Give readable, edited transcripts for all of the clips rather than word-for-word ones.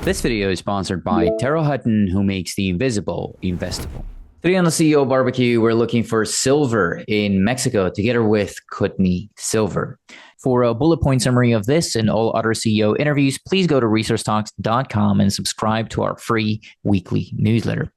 This video is sponsored by Terrell Hutton, who makes the invisible investable. Today on the CEO Barbecue, we're looking for silver in Mexico together with Kootenay Silver. For a bullet point summary of this and all other CEO interviews, please go to resourcetalks.com and subscribe to our free weekly newsletter.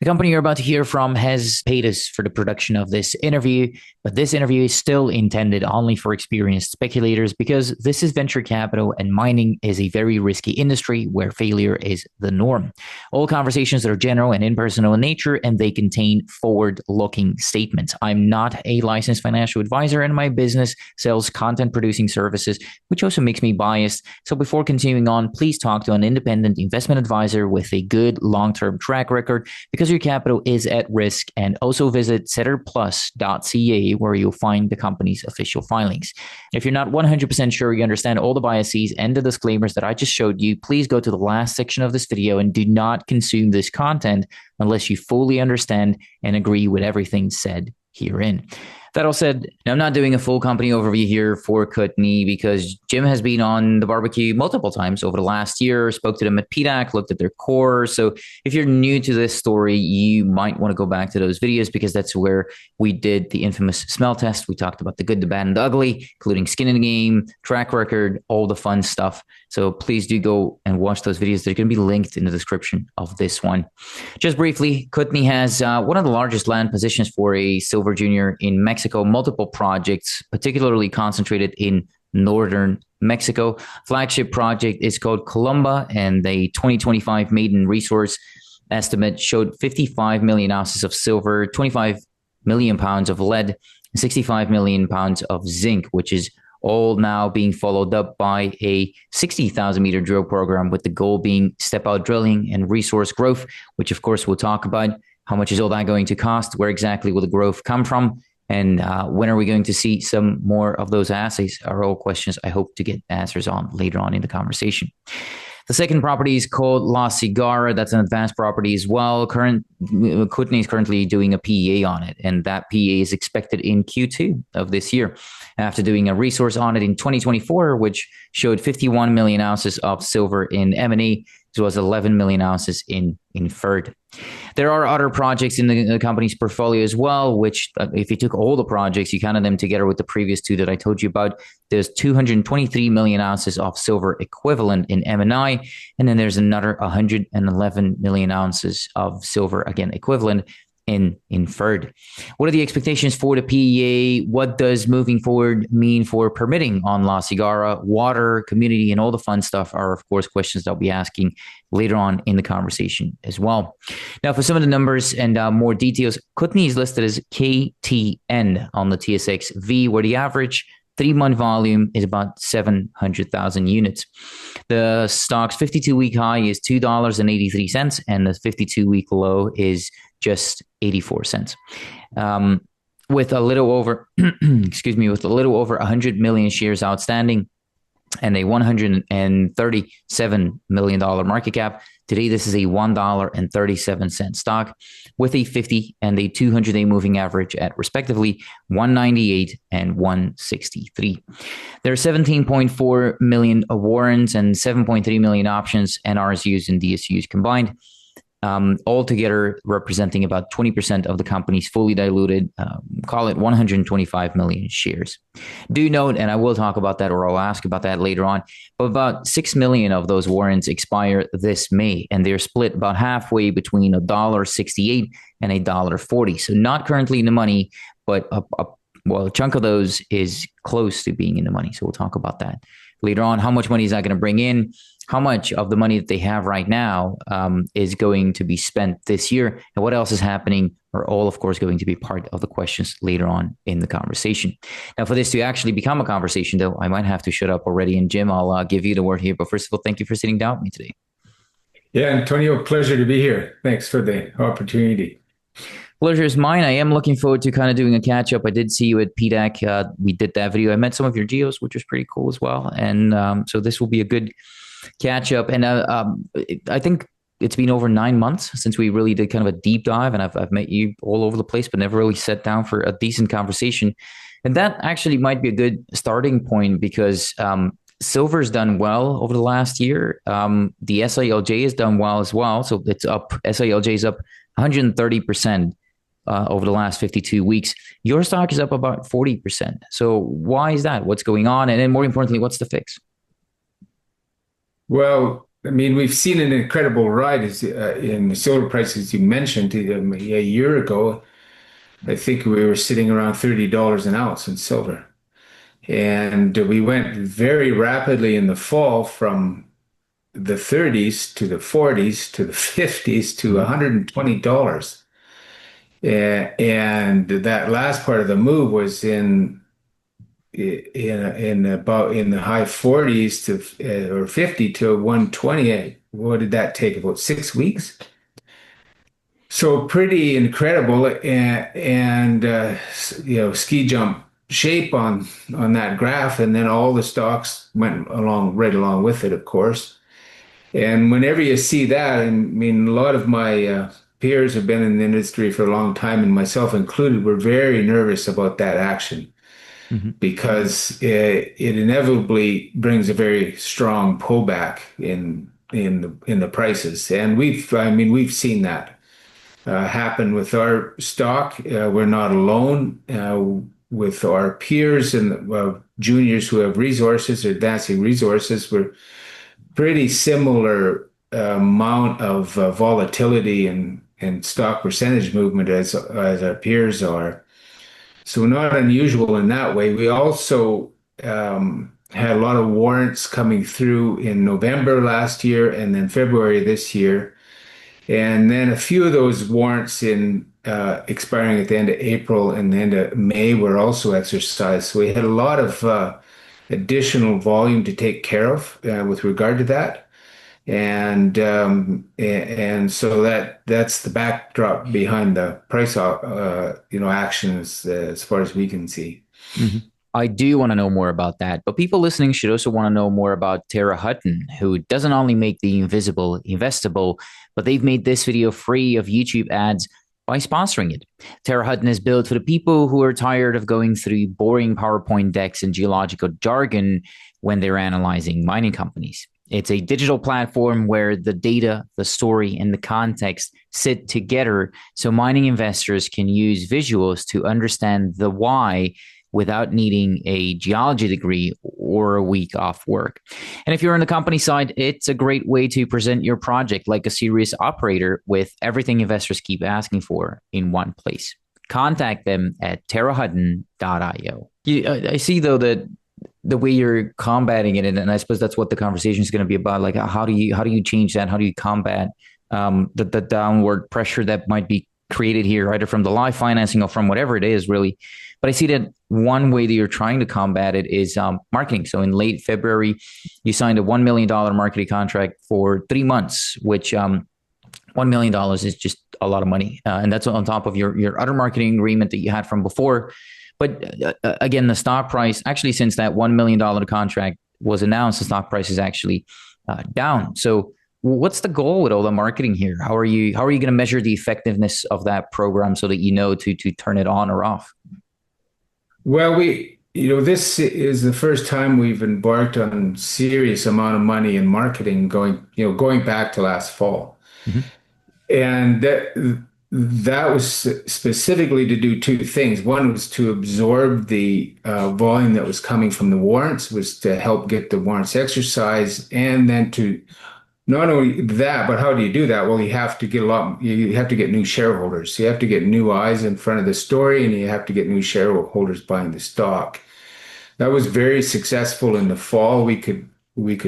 The company you're about to hear from has paid us for the production of this interview, but this interview is still intended only for experienced speculators because this is venture capital and mining is a very risky industry where failure is the norm. All conversations are general and impersonal in nature, and they contain forward-looking statements. I'm not a licensed financial advisor, and my business sells content-producing services, which also makes me biased. So before continuing on, please talk to an independent investment advisor with a good long-term track record because your capital is at risk, and also visit setterplus.ca where you'll find the company's official filings. If you're not 100% sure you understand all the biases and the disclaimers that I just showed you, please go to the last section of this video and do not consume this content unless you fully understand and agree with everything said herein. That all said, I'm not doing a full company overview here for Kootenay because Jim has been on the barbecue multiple times over the last year, spoke to them at PDAC, looked at their core. So if you're new to this story, you might want to go back to those videos because that's where we did the infamous smell test. We talked about the good, the bad, and the ugly, including skin in the game, track record, all the fun stuff. So please do go and watch those videos. They're going to be linked in the description of this one. Just briefly, Kootenay has one of the largest land positions for a silver junior in Mexico. Multiple projects, particularly concentrated in northern Mexico. Flagship project is called Columba, and the 2025 maiden resource estimate showed 55 million ounces of silver, 25 million pounds of lead, and 65 million pounds of zinc, which is all now being followed up by a 60,000 meter drill program, with the goal being step out drilling and resource growth, which of course we'll talk about. How much is all that going to cost? Where exactly will the growth come from? And when are we going to see some more of those assays are all questions I hope to get answers on later on in the conversation. The second property is called La Cigarra. That's an advanced property as well. Kootenay is currently doing a PEA on it, and that PEA is expected in Q2 of this year. After doing a resource on it in 2024, which showed 51 million ounces of silver in M&A, as well as 11 million ounces in inferred. There are other projects in the company's portfolio as well, which if you took all the projects, you counted them together with the previous two that I told you about, there's 223 million ounces of silver equivalent in M&I, and then there's another 111 million ounces of silver, again, equivalent in inferred. What are the expectations for the PEA? What does moving forward mean for permitting on La Cigarra? Water, community, and all the fun stuff are, of course, questions that I'll be asking later on in the conversation as well. Now, for some of the numbers and more details, Kootenay is listed as KTN on the TSX-V, where the average 3-month volume is about 700,000 units. The stock's 52-week high is $2.83, and the 52-week low is just 84 cents. With a little over, with a little over 100 million shares outstanding and a $137 million market cap. Today, this is a $1.37 stock with a 50 and a 200-day moving average at respectively 198 and 163. There are 17.4 million warrants and 7.3 million options and RSUs and DSUs combined. Altogether representing about 20% of the company's fully diluted, call it 125 million shares. Do note, and I will talk about that, or I'll ask about that later on, but about 6 million of those warrants expire this May, and they're split about halfway between $1.68 and $1.40. So not currently in the money, but a chunk of those is close to being in the money. So we'll talk about that later on. How much money is that going to bring in? How much of the money that they have right now is going to be spent this year, and what else is happening are all, of course, going to be part of the questions later on in the conversation. Now, for this to actually become a conversation, though, I might have to shut up already. And Jim, I'll give you the word here. But first of all, thank you for sitting down with me today. Yeah, Antonio, pleasure to be here. Thanks for the opportunity. Pleasure is mine. I am looking forward to kind of doing a catch up. I did see you at PDAC. We did that video. I met some of your geos, which was pretty cool as well. And so this will be a good catch up. And I think it's been over 9 months since we really did kind of a deep dive, and I've met you all over the place, but never really sat down for a decent conversation. And that actually might be a good starting point because Silver's done well over the last year. The SILJ has done well as well. So it's up, SILJ is up 130% over the last 52 weeks. Your stock is up about 40%. So why is that? What's going on? And then more importantly, what's the fix? Well, I mean, we've seen an incredible rise in the silver prices. You mentioned a year ago. I think we were sitting around $30 an ounce in silver. And we went very rapidly in the fall from the 30s to the 40s to the 50s to $120. And that last part of the move was in the high 40s to or 50 to 120. What did that take? About 6 weeks? So pretty incredible, and ski jump shape on that graph, and then all the stocks went along right along with it, of course. And whenever you see that, I mean, a lot of my peers have been in the industry for a long time, and myself included, were very nervous about that action because it inevitably brings a very strong pullback in the prices, and we've seen that happen with our stock. We're not alone. With our peers and juniors who have resources or advancing resources, we're pretty similar amount of volatility and stock percentage movement as our peers are. So not unusual in that way. We also had a lot of warrants coming through in November last year and then February this year. And then a few of those warrants expiring at the end of April and the end of May were also exercised. So we had a lot of additional volume to take care of with regard to that. And so that's the backdrop behind the price actions as far as we can see. I do want to know more about that, but people listening should also want to know more about Tara Hutton, who doesn't only make the invisible investable, but they've made this video free of YouTube ads by sponsoring it. Tara Hutton is built for the people who are tired of going through boring PowerPoint decks and geological jargon when they're analyzing mining companies. It's a digital platform where the data, the story, and the context sit together so mining investors can use visuals to understand the why without needing a geology degree or a week off work. And if you're on the company side, it's a great way to present your project like a serious operator with everything investors keep asking for in one place. Contact them at terrahutton.io. I see, though, that the way you're combating it, and I suppose that's what the conversation is going to be about, like how do you change that? How do you combat the downward pressure that might be created here, either from the live financing or from whatever it is, really? But I see that one way that you're trying to combat it is marketing. So in late February, you signed a $1 million marketing contract for 3 months, which $1 million is just a lot of money. And that's on top of your other marketing agreement that you had from before. But again, the stock price, actually, since that $1 million contract was announced, the stock price is actually down. So what's the goal with all the marketing here? How are you going to measure the effectiveness of that program so that you know to turn it on or off? Well, this is the first time we've embarked on serious amount of money in marketing going back to last fall. And that was specifically to do two things. One was to absorb the volume that was coming from the warrants, was to help get the warrants exercised, and then to not only that, but how do you do that? Well, you have to get new shareholders. You have to get new eyes in front of the story, and you have to get new shareholders buying the stock. That was very successful in the fall. We could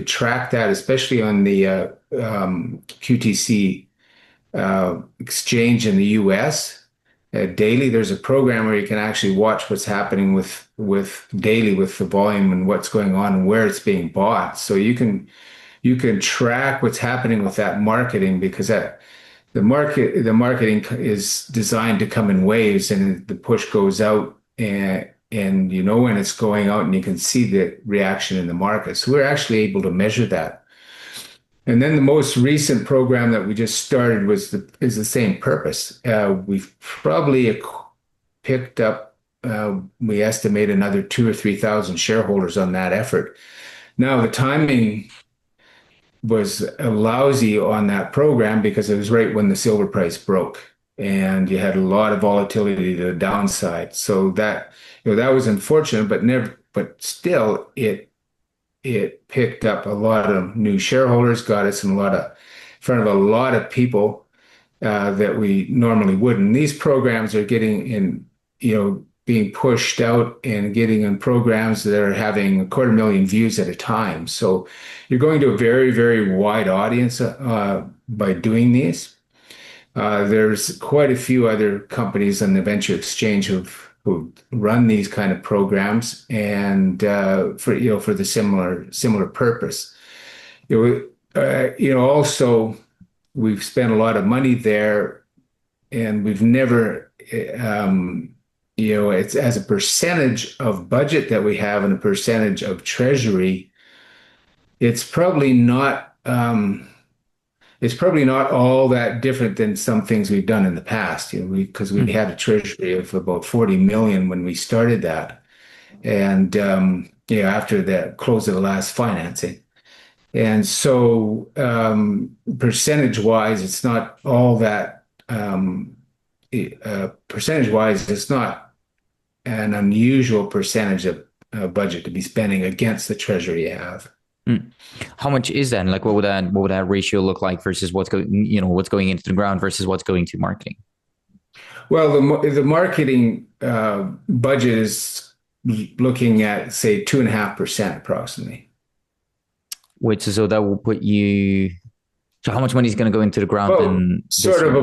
track that, especially on the QTC exchange in the US. Daily, there's a program where you can actually watch what's happening with daily with the volume and what's going on and where it's being bought. So you can track what's happening with that marketing, because the marketing is designed to come in waves, and the push goes out and you know when it's going out, and you can see the reaction in the market. So we're actually able to measure that. And then the most recent program that we just started is the same purpose. We've probably picked up, we estimate, another 2,000 or 3,000 shareholders on that effort. Now the timing was lousy on that program because it was right when the silver price broke, and you had a lot of volatility to the downside. So that that was unfortunate, but still it picked up a lot of new shareholders, got us in front of a lot of people that we normally wouldn't. These programs are getting in, being pushed out and getting in programs that are having 250,000 views at a time. So you're going to a very, very wide audience by doing these. There's quite a few other companies on the venture exchange who run these kind of programs, and for the similar purpose. Also we've spent a lot of money there, and we've never, it's as a percentage of budget that we have and a percentage of treasury, it's probably not, all that different than some things we've done in the past, because we had a treasury of about 40 million when we started that. And, after the close of the last financing. And so, percentage-wise, it's not all that, percentage-wise, it's not an unusual percentage of budget to be spending against the treasury you have. Mm. How much is that? Like, what would that ratio look like versus what's going into the ground versus what's going to marketing? Well, the marketing budget is looking at, say, 2.5% approximately. So that will put you. So how much money is going to go into the ground Well, then this sort of year?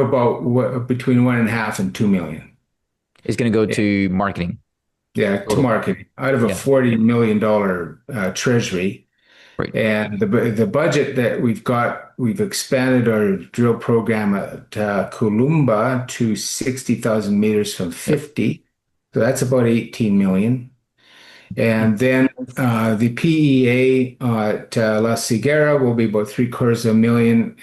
about, between 1.5 and 2 million. Is going to go to marketing. Yeah, to Total. marketing out of a Yeah. $40 million treasury. Right. And the budget that we've expanded our drill program at Columba to 60,000 meters from Yep. 50. So that's about 18 million. And then the PEA at La Cigarra will be about 750,000,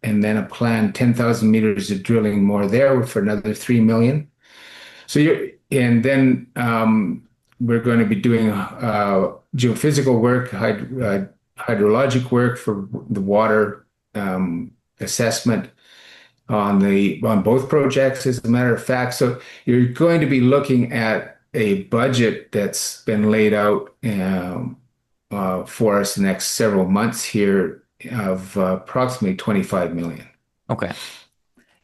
and then a planned 10,000 meters of drilling more there for another 3 million. And then we're going to be doing geophysical work, hydrologic work for the water assessment on both projects, as a matter of fact. So you're going to be looking at a budget that's been laid out for us the next several months here of approximately 25 million. Okay.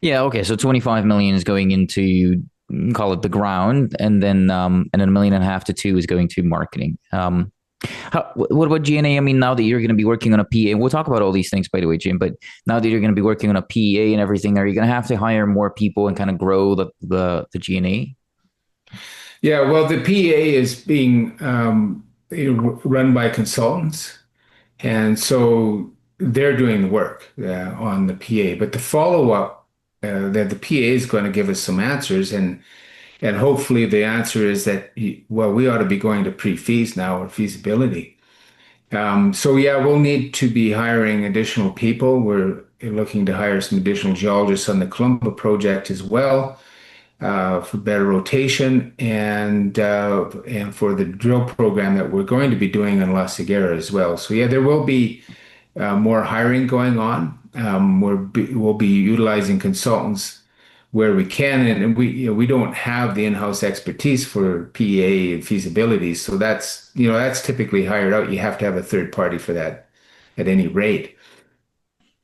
Yeah. Okay. So 25 million is going into, call it the ground, and then 1.5 million to 2 is going to marketing. What about G&A? I mean, now that you're going to be working on a PA, we'll talk about all these things, by the way, Jim, but now that you're going to be working on a PA and everything, are you going to have to hire more people and kind of grow the G&A? Yeah, well, the PA is being run by consultants, and so they're doing the work on the PA. But the follow-up, that the PA is going to give us some answers, and hopefully the answer is that, well, we ought to be going to pre-feas now, or feasibility. So yeah, we'll need to be hiring additional people. We're looking to hire some additional geologists on the Columba project as well, for better rotation, and for the drill program that we're going to be doing in La Cigarra as well. So yeah, there will be more hiring going on. We'll be utilizing consultants where we can, and we don't have the in-house expertise for PEA and feasibility. So that's typically hired out. You have to have a third party for that at any rate.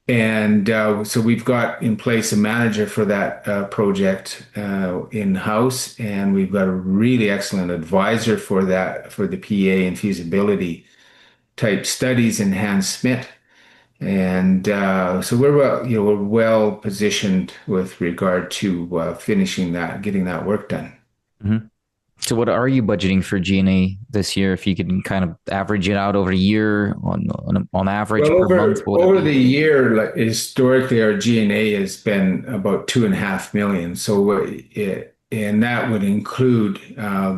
And so we've got in place a manager for that project in-house, and we've got a really excellent advisor for the PEA and feasibility type studies in Hans Smith. And so we're well positioned with regard to finishing that, getting that work done. Mhm. So what are you budgeting for G&A this year? If you could kind of average it out over a year on average Well, per month, what would it over be? the year, like, historically, our G&A has been about 2.5 million. So, and that would include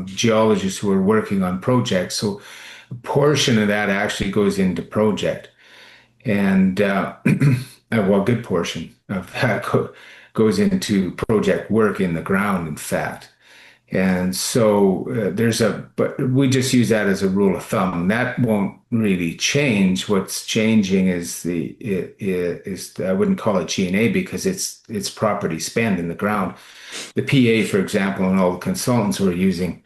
geologists who are working on projects. So, a portion of that actually goes into project, and well, a good portion of that goes into project work in the ground, in fact. And so but we just use that as a rule of thumb. That won't really change. What's changing is I wouldn't call it G&A because it's property spent in the ground. The PA, for example, and all the consultants we're using,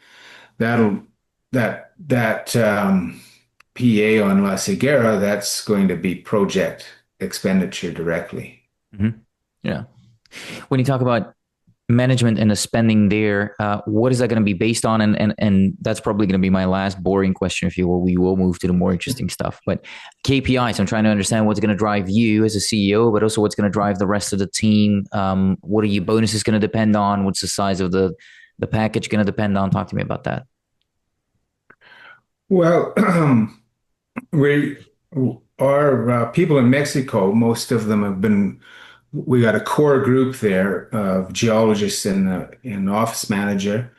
that'll that PA on La Cigarra, that's going to be project expenditure directly. Mm-hmm. Yeah. When you talk about management and the spending there, what is that going to be based on? And that's probably going to be my last boring question, if you will. We will move to the more interesting stuff. But KPIs, I'm trying to understand what's going to drive you as a CEO, but also what's going to drive the rest of the team. What are your bonuses going to depend on? What's the size of the package going to depend on? Talk to me about that. Well, we our people in Mexico, most of them have been. We got a core group there of geologists and an office manager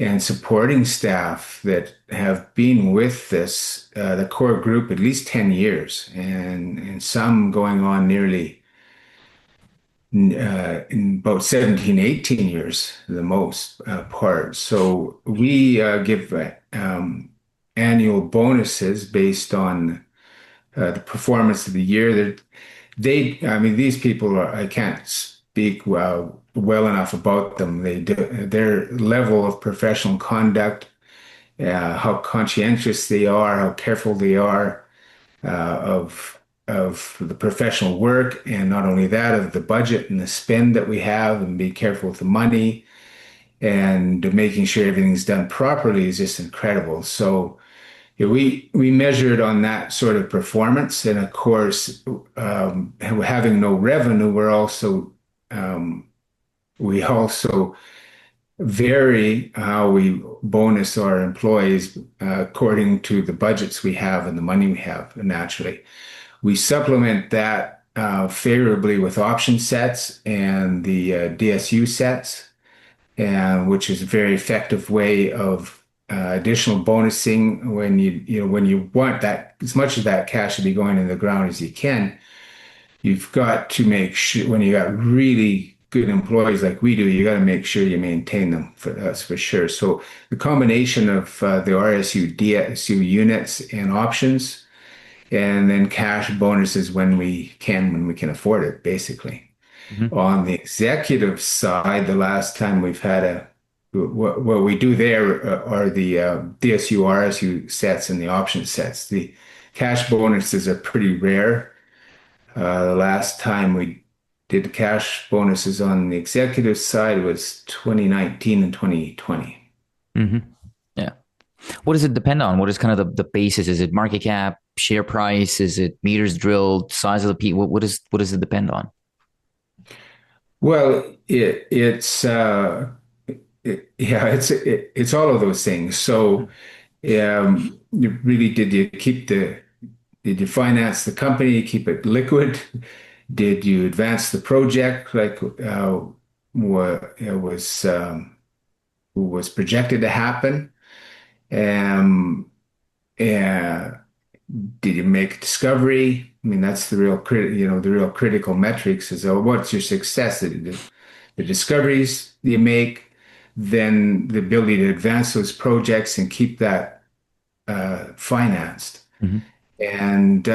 and supporting staff that have been with this the core group at least 10 years and some going on nearly in about 17, 18 years, the most part. So we give annual bonuses based on the performance of the year. I mean, these people are, I can't speak well enough about them. Their level of professional conduct, how conscientious they are, how careful they are of the professional work, and not only that, of the budget and the spend that we have, and be careful with the money and making sure everything's done properly is just incredible. So yeah, we measured on that sort of performance, and of course, having no revenue, we also vary how we bonus our employees according to the budgets we have and the money we have. Naturally, we supplement that favorably with option sets and the DSU sets, and which is a very effective way of additional bonusing when when you want that as much of that cash to be going in the ground as you can. You've got to make sure when you got really good employees like we do, you got to make sure you maintain them for us for sure. So the combination of the RSU, DSU units and options, and then cash bonuses when we can afford it, basically. Mm-hmm. On the executive side, the last time we've had what we do there are the DSU, RSU sets and the option sets. The cash bonuses are pretty rare. The last time we did cash bonuses on the executive side was 2019 and 2020. Mm-hmm. Yeah. What does it depend on? What is kind of the basis? Is it market cap, share price? Is it meters drilled, size of the P? What does it depend on? Well, it's all of those things. So, did you finance the company, keep it liquid? Did you advance the project like what it was projected to happen? Um, uh, did you make a discovery? I mean, that's the real critical metrics is what's your success? The discoveries you make, then the ability to advance those projects and keep that financed. Mm-hmm. And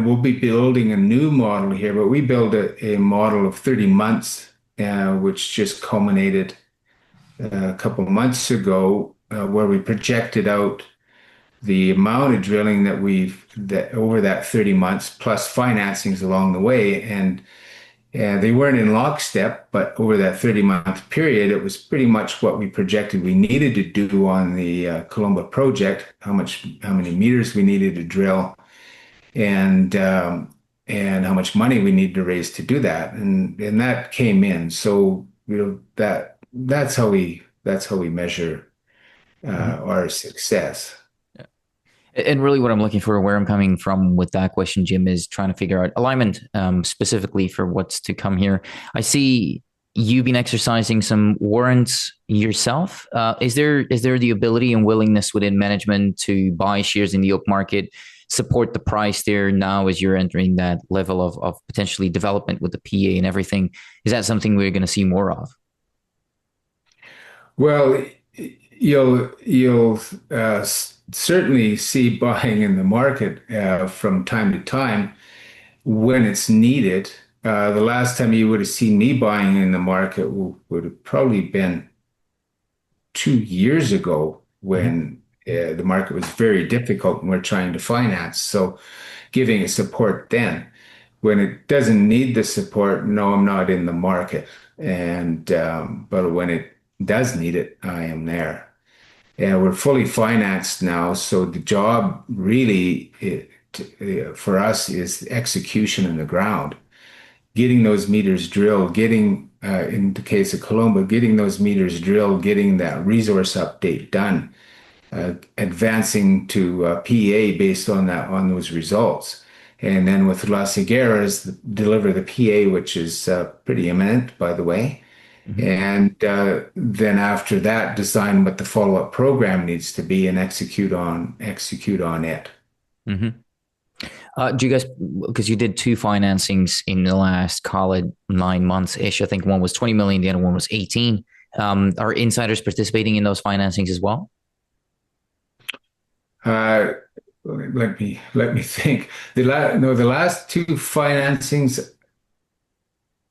we'll be building a new model here, but we built a model of 30 months, which just culminated a couple of months ago, where we projected out the amount of drilling that over that 30 months plus financings along the way. And they weren't in lockstep, but over that 30-month period, it was pretty much what we projected we needed to do on the Columba project, how many meters we needed to drill, and how much money we needed to raise to do that, and that came in. So that's how we measure Mm-hmm. our success. And really, what I'm looking for, where I'm coming from with that question, Jim, is trying to figure out alignment, specifically for what's to come here. I see you've been exercising some warrants yourself. Is there the ability and willingness within management to buy shares in the open market, support the price there now as you're entering that level of potentially development with the PA and everything? Is that something we're going to see more of? Well, you'll certainly see buying in the market from time to time when it's needed. The last time you would have seen me buying in the market would have probably been 2 years ago Mhm. when the market was very difficult and we're trying to finance. So giving it support then. When it doesn't need the support, no, I'm not in the market. And but when it does need it, I am there. And we're fully financed now, so the job really for us is execution in the ground, getting those meters drilled, getting in the case of Columba, getting those meters drilled, getting that resource update done, advancing to PEA based on that on those results. And then with La Cigarras, deliver the PA, which is pretty imminent, by the way. Mhm. And then after that, design what the follow-up program needs to be and execute on it. Mhm. Do you guys, because you did two financings in the last, call it 9 months ish. I think one was 20 million, the other one was 18. Are insiders participating in those financings as well? Uh, let me think. The last two financings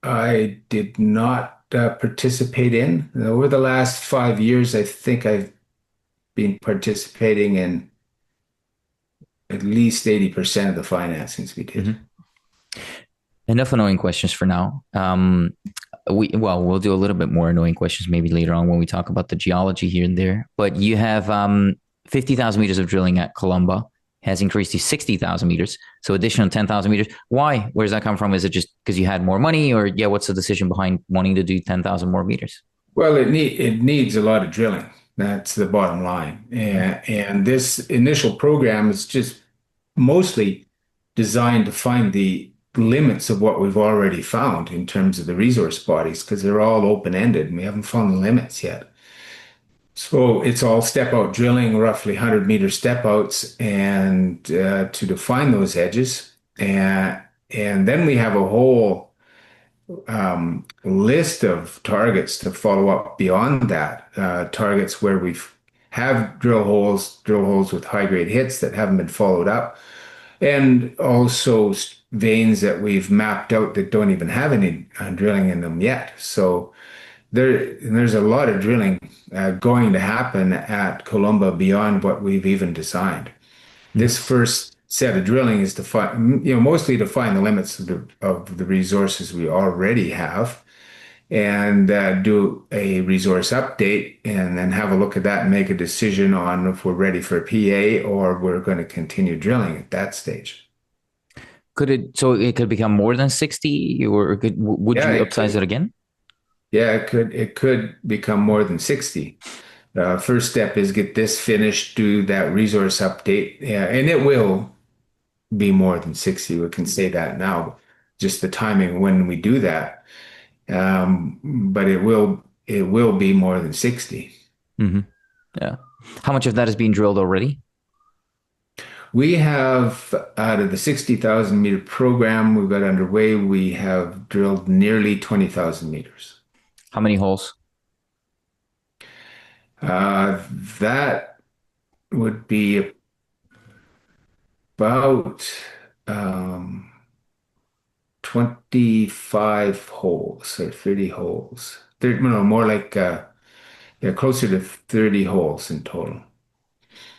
I did not participate in. Over the last 5 years, I think I've been participating in at least 80% of the financings we did. Mhm. Enough annoying questions for now. We'll do a little bit more annoying questions maybe later on when we talk about the geology here and there. But you have 50,000 meters of drilling at Columba has increased to 60,000 meters, so additional 10,000 meters. Why? Where does that come from? Is it just because you had more money, or yeah, what's the decision behind wanting to do 10,000 more meters? Well, it needs a lot of drilling. That's the bottom line. And this initial program is just mostly designed to find the limits of what we've already found in terms of the resource bodies, because they're all open-ended and we haven't found the limits yet. So it's all step out drilling, roughly 100-meter step outs, and to define those edges. And then we have a whole list of targets to follow up beyond that. Targets where we've have drill holes with high grade hits that haven't been followed up, and also veins that we've mapped out that don't even have any drilling in them yet. So there's a lot of drilling going to happen at Columba beyond what we've even designed. This first set of drilling is to find, mostly to find the limits of the resources we already have and do a resource update and then have a look at that and make a decision on if we're ready for a PA or we're going to continue drilling at that stage. Could it so it could become more than 60, or would Yeah, you it upsize could. it again? Yeah, it could become more than 60. First step is get this finished, do that resource update, yeah, and it will be more than 60. We can say that now, just the timing when we do that. But it will be more than 60. Hmm. Yeah. How much of that is being drilled already? We have, out of the 60,000 meter program we've got underway, we have drilled nearly 20,000 meters. How many holes? Uh, that would be about um, 25 holes or 30 holes. 30, no, more like yeah, closer to 30 holes in total.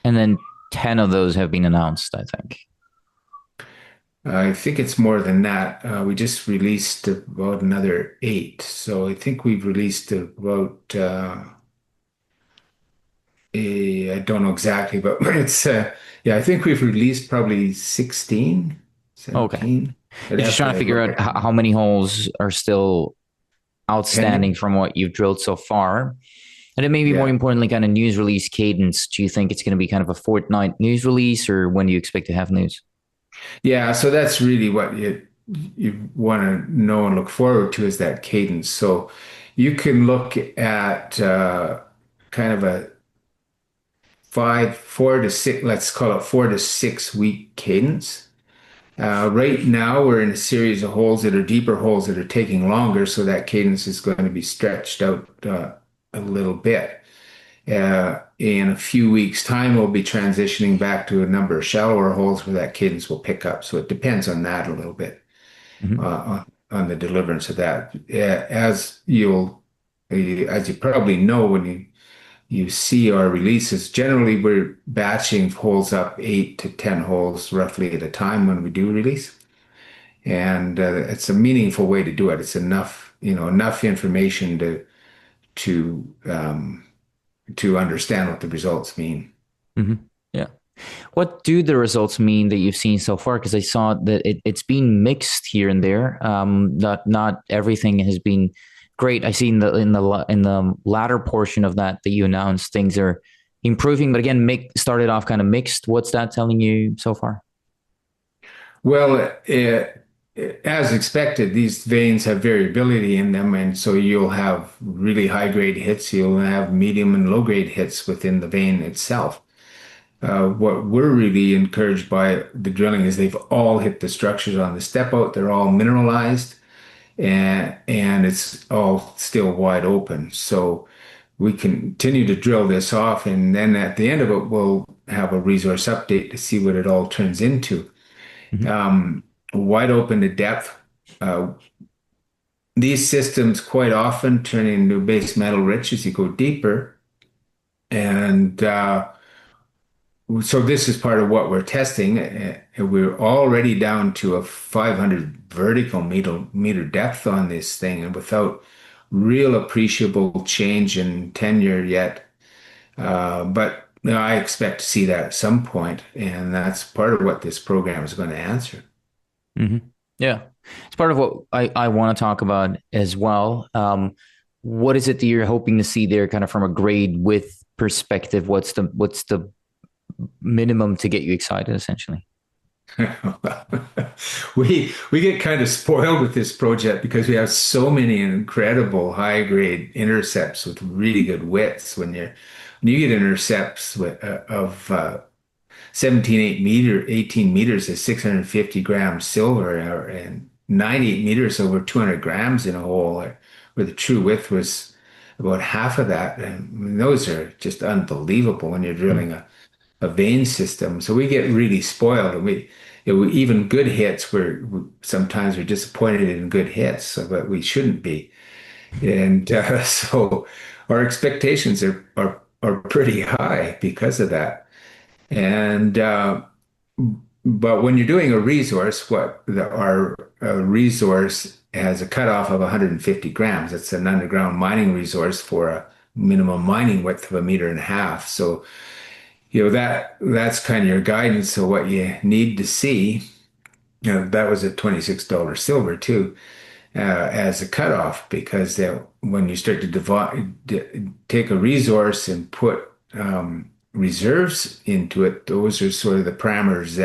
And then 10 of those have been announced, I think. I think it's more than that. We just released about another eight. So I think we've released about, I don't know exactly, but it's, yeah, I think we've released probably 16, Okay. 17. I'd You're just have trying to to figure look out at it. how many holes are still outstanding Pending. from what you've drilled so far. And then maybe more Yeah. importantly, kind of news release cadence. Do you think it's going to be kind of a fortnight news release, or when do you expect to have news? Yeah. So that's really what you want to know and look forward to is that cadence. So you can look at kind of a 4 to 6, let's call it 4 to 6 week cadence. Right now, we're in a series of holes that are deeper holes that are taking longer, so that cadence is going to be stretched out a little bit. In a few weeks' time, we'll be transitioning back to a number of shallower holes where that cadence will pick up. So it depends on that a little bit, Hmm. on the deliverance of that. As you probably know, when you see our releases, generally we're batching holes up 8 to 10 holes roughly at a time when we do release. And it's a meaningful way to do it. It's enough information to um, to understand what the results mean. Hmm. Yeah. What do the results mean that you've seen so far? Because I saw that it's been mixed here and there. Not everything has been great. I see in the latter portion of that you announced things are improving, but again, started off kind of mixed. What's that telling you so far? Well, as expected, these veins have variability in them, and so you'll have really high grade hits, you'll have medium and low grade hits within the vein itself. What we're really encouraged by the drilling is they've all hit the structures on the step out. They're all mineralized, and it's all still wide open. So we continue to drill this off, and then at the end of it, we'll have a resource update to see what it all turns into. Hmm. Wide open to depth. Uh, these systems quite often turn into base metal rich as you go deeper. And so this is part of what we're testing. We're already down to a 500 vertical meter depth on this thing, and without real appreciable change in tenure yet. But I expect to see that at some point, and that's part of what this program is going to answer. Hmm. Yeah, it's part of what I want to talk about as well. What is it that you're hoping to see there, kind of from a grade width perspective? What's the minimum to get you excited, essentially? We get kind of spoiled with this project because we have so many incredible high grade intercepts with really good widths. When you get intercepts of 18 meters is 650 grams silver, and 98 meters over 200 grams in a hole, where the true width was about half of that. And those are just unbelievable when you're drilling a vein system. So we get really spoiled, and even good hits, sometimes we're disappointed in good hits, but we shouldn't be. And so our expectations are pretty high because of that. And but when you're doing a resource, our resource has a cutoff of 150 grams. It's an underground mining resource for a minimum mining width of a meter and a half. So that's kind of your guidance of what you need to see. That was at $26 silver too, as a cutoff, because when you start to take a resource and put reserves into it, those are sort of the parameters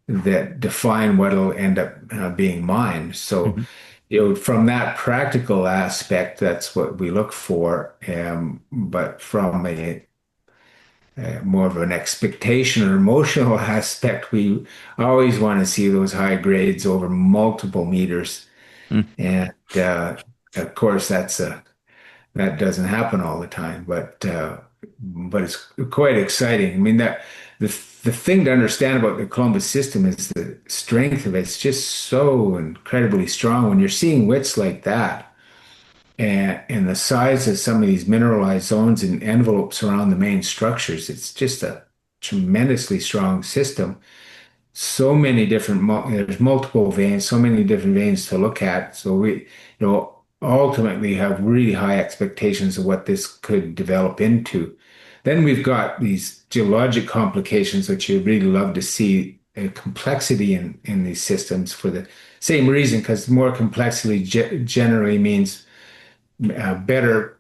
that define what'll end up being mined. So, Hmm. from that practical aspect, that's what we look for. But from a more of an expectation or emotional aspect, we always want to see those high grades over multiple meters. And of course, that doesn't happen all the time, but it's quite exciting. I mean, the thing to understand about the Columbus system is the strength of it. It's just so incredibly strong. When you're seeing widths like that, and the size of some of these mineralized zones and envelopes around the main structures, it's just a tremendously strong system. So many different, there's multiple veins, so many different veins to look at. So ultimately have really high expectations of what this could develop into. Then we've got these geologic complications, which you really love to see a complexity in these systems for the same reason, because more complexity generally means better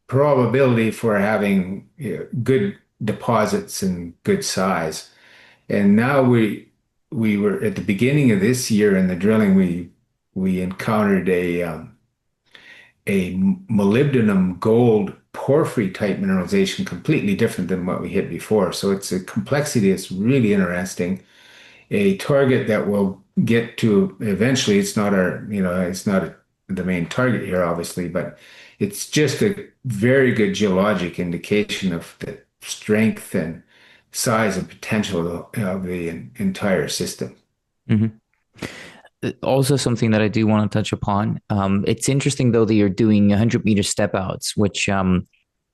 probability for having good deposits and good size. And now we were at the beginning of this year in the drilling, we encountered a molybdenum gold porphyry type mineralization, completely different than what we hit before. So it's a complexity that's really interesting. A target that will get to eventually. It's not the main target here, obviously, but it's just a very good geologic indication of the strength and size and potential of the entire system. Mhm. Also, something that I do want to touch upon. It's interesting though that you're doing 100-meter step outs, which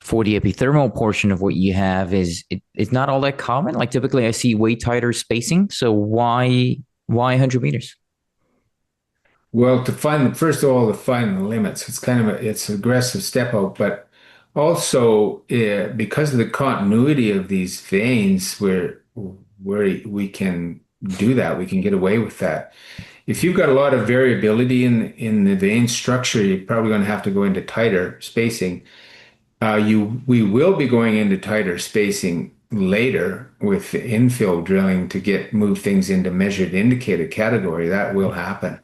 for the epithermal portion of what you have is not all that common. Like typically, I see way tighter spacing. So why 100 meters? Well, first of all, to find the limits, it's kind of it's aggressive step out, but also because of the continuity of these veins, where we can do that, we can get away with that. If you've got a lot of variability in the vein structure, you're probably going to have to go into tighter spacing. We will be going into tighter spacing later with infill drilling to move things into measured indicated category. That will happen.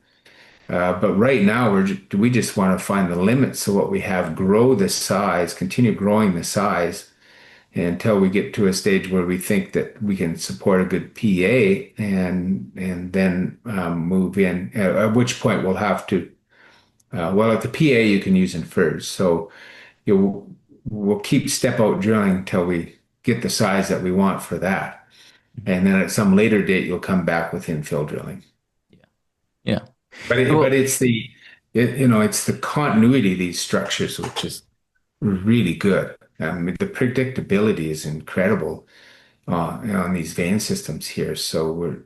But right now, we just want to find the limits of what we have, grow the size, continue growing the size until we get to a stage where we think that we can support a good PA and then move in. At which point we'll have to, well, at the PA you can use infers. So we'll keep step out drilling until we get the size that we want for that. And then at some later date, you'll come back with infill drilling. Yeah. Yeah. But Well, it's the continuity of these structures which is really good. I mean, the predictability is incredible on these vein systems here. So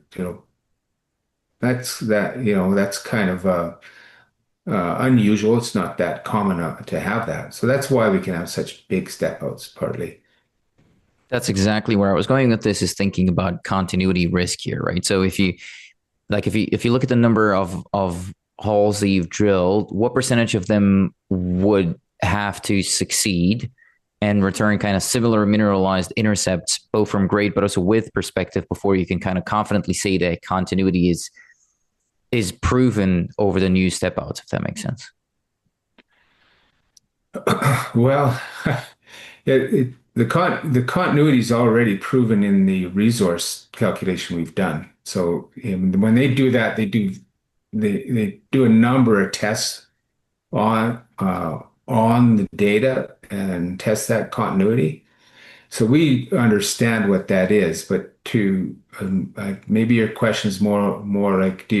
that's kind of unusual. It's not that common to have that. So that's why we can have such big step outs, partly. that's exactly where I was going with this, is thinking about continuity risk here, right? So if you look at the number of holes that you've drilled, what percentage of them would have to succeed and return kind of similar mineralized intercepts, both from grade but also width perspective, before you can kind of confidently say that continuity is proven over the new step outs, if that makes sense. Well, the continuity is already proven in the resource calculation we've done. So when they do that, they do a number of tests on the data and test that continuity. So we understand what that is, but maybe your question is more like,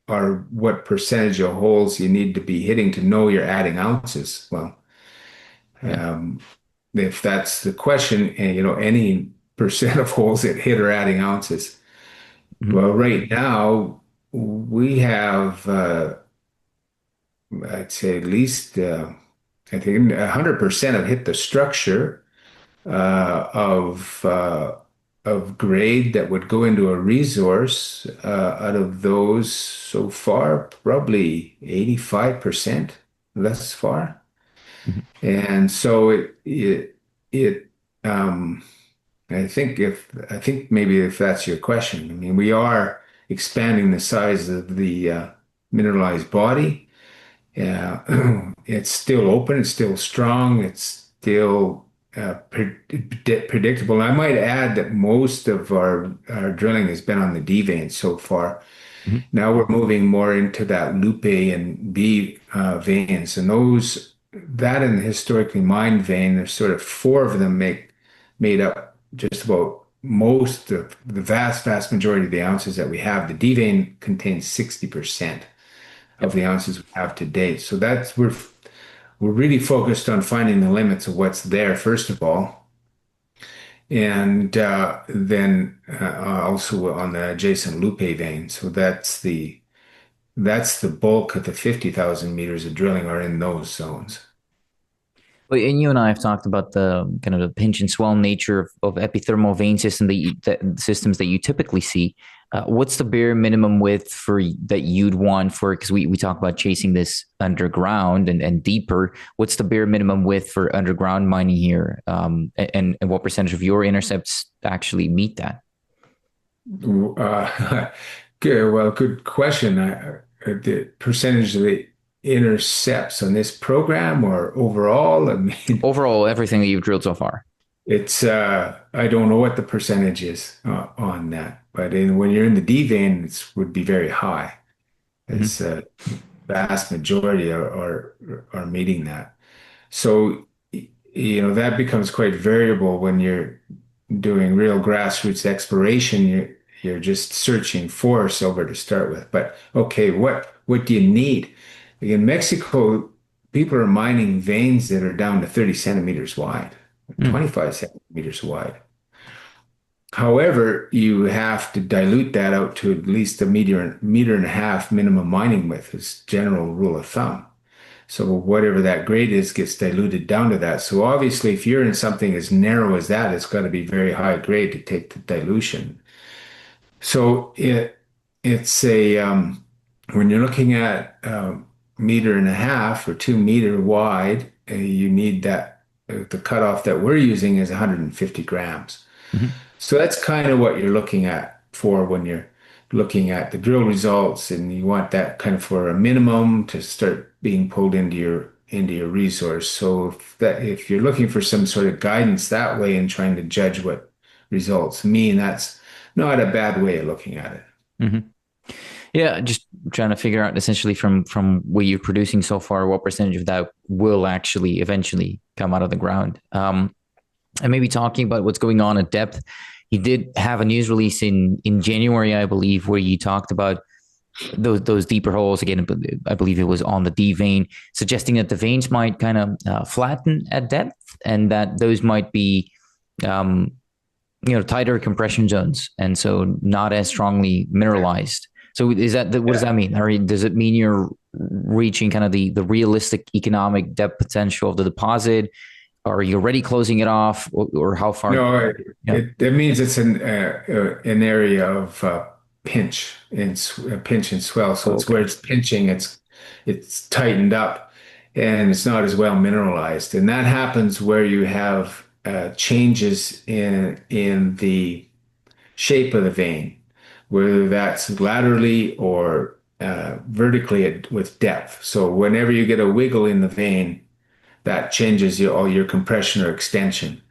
are what percentage of holes you need to be hitting to know you're adding ounces? Well, Yeah. um, if that's the question, and any percent of holes that hit are adding ounces. Mhm. Well, right now we have, I'd say at least, I think 100% have hit the structure uh, of uh, of grade that would go into a resource. Out of those so far, probably 85% thus far. Mhm. And so it um, I think maybe if that's your question, I mean we are expanding the size of the mineralized body. Yeah, it's still open, it's still strong, it's still predictable. And I might add that most of our drilling has been on the D vein so far. Mhm. Now we're moving more into that Lupe and B veins, and that and the historically mined vein, there's sort of four of them made up just about most of the vast majority of the ounces that we have. The D vein contains 60% of Yep. the ounces we have to date. So we're really focused on finding the limits of what's there, first of all, and then also on the adjacent Lupe vein. So that's the bulk of the 50,000 meters of drilling are in those zones. Well, and you and I have talked about the kind of the pinch and swell nature of epithermal vein systems that you typically see. What's the bare minimum width that you'd want for? Because we talk about chasing this underground and deeper. What's the bare minimum width for underground mining here? And what percentage of your intercepts actually meet that? Good question. The percentage of the intercepts on this program or overall, I mean, Overall, everything that you've drilled so far. I don't know what the percentage is on that, but when you're in the D vein, it would be very high. It's a vast majority are meeting that. So, that becomes quite variable when you're doing real grassroots exploration. You're just searching for silver to start with. But okay, what do you need? In Mexico, people are mining veins that are down to 30 centimeters wide, Mm. 25 centimeters wide. However, you have to dilute that out to at least a meter and a half minimum mining width is general rule of thumb. So whatever that grade is gets diluted down to that. So obviously, if you're in something as narrow as that, it's got to be very high grade to take the dilution. So it's a when you're looking at meter and a half or 2 meter wide, you need that the cutoff that we're using is 150 grams. Mhm. So that's kind of what you're looking at for when you're looking at the drill results, and you want that kind of for a minimum to start being pulled into your resource. So if you're looking for some sort of guidance that way and trying to judge what results mean, that's not a bad way of looking at it. Mhm. Yeah, just trying to figure out essentially from what you're producing so far, what percentage of that will actually eventually come out of the ground. And maybe talking about what's going on at depth. You did have a news release in January, I believe, where you talked about those deeper holes again. I believe it was on the D vein, suggesting that the veins might kind of flatten at depth, and that those might be um, tighter compression zones, and so not as strongly mineralized. So is that what does Yeah. that mean? Or does it mean you're reaching kind of the realistic economic depth potential of the deposit? Or are you already closing it off, or how far? No, it, Yeah. it, it means it's an area of pinch and swell. So it's Okay. where it's pinching, it's tightened up, and it's not as well mineralized. And that happens where you have changes in the shape of the vein, whether that's laterally or vertically with depth. So whenever you get a wiggle in the vein, that changes all your compression or extension,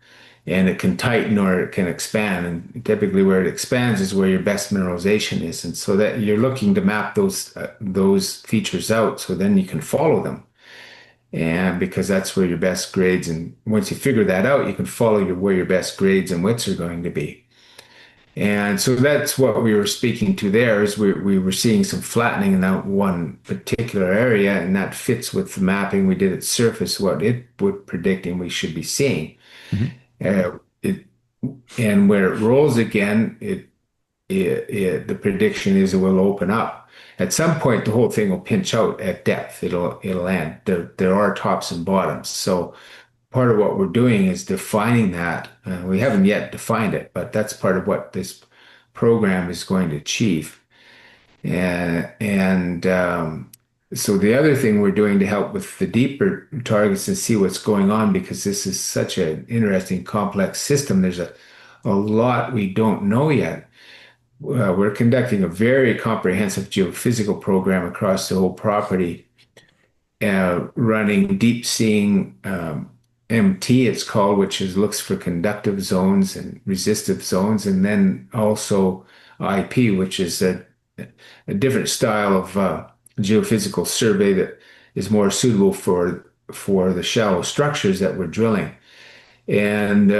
and it can tighten or it can expand. And typically, where it expands is where your best mineralization is, and so that you're looking to map those features out, so then you can follow them, and because that's where your best grades. And once you figure that out, you can follow where your best grades and widths are going to be. And so that's what we were speaking to there is we were seeing some flattening in that one particular area, and that fits with the mapping we did at surface, what it would predicting we should be seeing. Mhm. It and where it rolls again, the prediction is it will open up. At some point, the whole thing will pinch out at depth. It'll end. There are tops and bottoms. So part of what we're doing is defining that. We haven't yet defined it, but that's part of what this program is going to achieve. And so the other thing we're doing to help with the deeper targets and see what's going on, because this is such an interesting, complex system. There's a lot we don't know yet. We're conducting a very comprehensive geophysical program across the whole property, running deep seeing MT, it's called, which is looks for conductive zones and resistive zones, and then also IP, which is a different style of geophysical survey that is more suitable for the shallow structures that we're drilling. And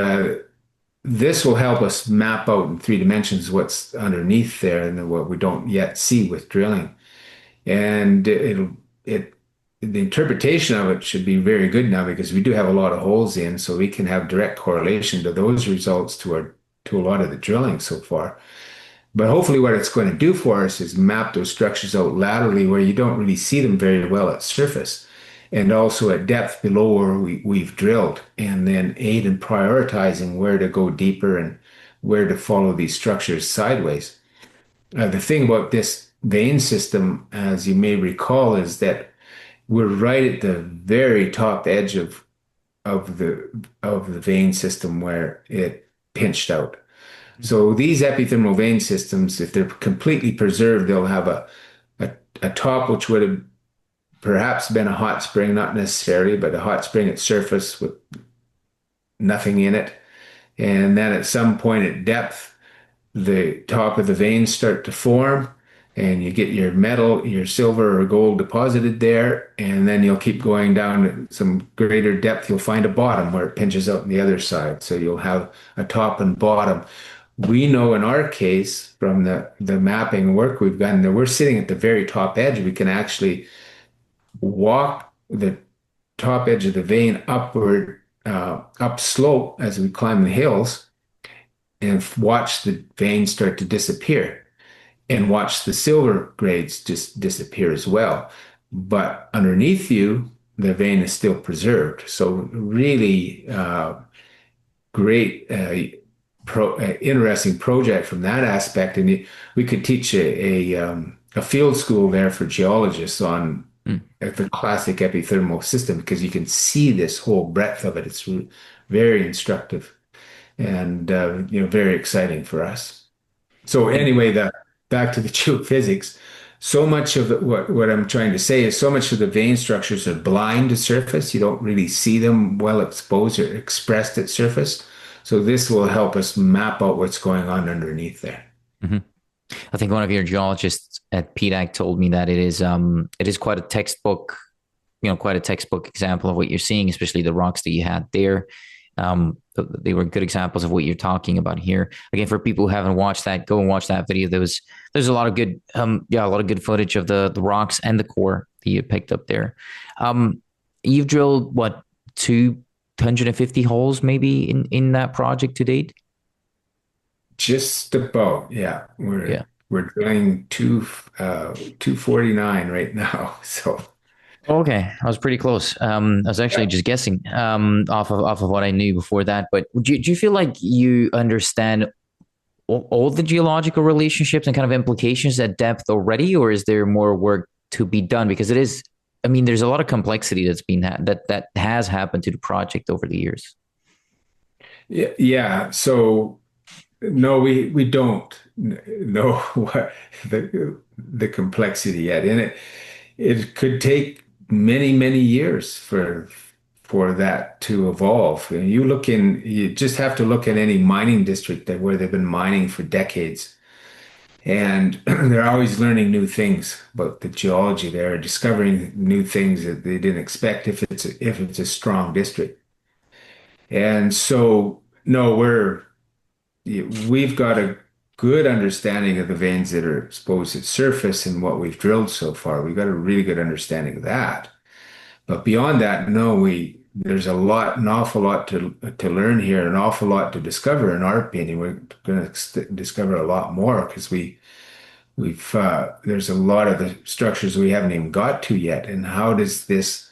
this will help us map out in 3 dimensions what's underneath there and what we don't yet see with drilling. And it the interpretation of it should be very good now, because we do have a lot of holes in, so we can have direct correlation to those results to a lot of the drilling so far. But hopefully what it's going to do for us is map those structures out laterally where you don't really see them very well at surface, and also at depth below where we've drilled, and then aid in prioritizing where to go deeper and where to follow these structures sideways. The thing about this vein system, as you may recall, is that we're right at the very top edge of the vein system where it pinched out. So these epithermal vein systems, if they're completely preserved, they'll have a top which would have perhaps been a hot spring, not necessarily, but a hot spring at surface with nothing in it. And then at some point at depth, the top of the veins start to form, and you get your metal, your silver or gold deposited there, and then you'll keep going down some greater depth. You'll find a bottom where it pinches out on the other side. So you'll have a top and bottom. We know in our case from the mapping work we've done that we're sitting at the very top edge. We can actually walk the top edge of the vein upward, up slope as we climb the hills and watch the vein start to disappear and watch the silver grades just disappear as well. But underneath you, the vein is still preserved. So really great, interesting project from that aspect. And we could teach a field school there for geologists on the classic epithermal system because you can see this whole breadth of it. It's very instructive and very exciting for us. So anyway, the back to the geophysics. So much of what I'm trying to say is so much of the vein structures are blind to surface. You don't really see them well exposed or expressed at surface. So this will help us map out what's going on underneath there. Mhm. I think one of your geologists at PDAC told me that it is quite a textbook, quite a textbook example of what you're seeing, especially the rocks that you had there. They were good examples of what you're talking about here. Again, for people who haven't watched that, go and watch that video. There's a lot of good, a lot of good footage of the rocks and the core that you picked up there. You've drilled what, 250 holes maybe in that project to date? Just about, yeah. Yeah. We're drilling 249 right now. So Okay, I was pretty close. I was actually just guessing off of what I knew before that. But do you feel like you understand all the geological relationships and kind of implications at depth already, or is there more work to be done? Because it is, I mean, there's a lot of complexity that has happened to the project over the years. yeah. So no, we don't know what the complexity yet. And it could take many years for that to evolve. And you just have to look at any mining district where they've been mining for decades. And they're always learning new things about the geology. They're discovering new things that they didn't expect if it's a strong district. And so no, we've got a good understanding of the veins that are exposed at surface and what we've drilled so far. We've got a really good understanding of that. But beyond that, no, there's an awful lot to learn here, an awful lot to discover. In our opinion, we're going to discover a lot more because there's a lot of the structures we haven't even got to yet. And how does this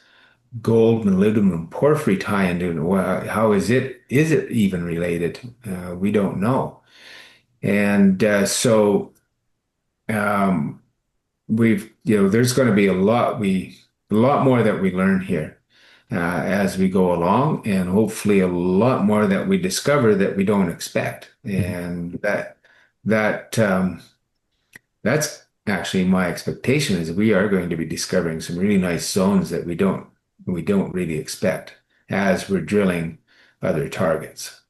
gold, molybdenum, porphyry tie into it? How is it even related? We don't know. And so um, there's going to be a lot more that we learn here as we go along, and hopefully a lot more that we discover that we don't expect. And that that's actually my expectation is we are going to be discovering some really nice zones that we don't really expect as we're drilling other targets.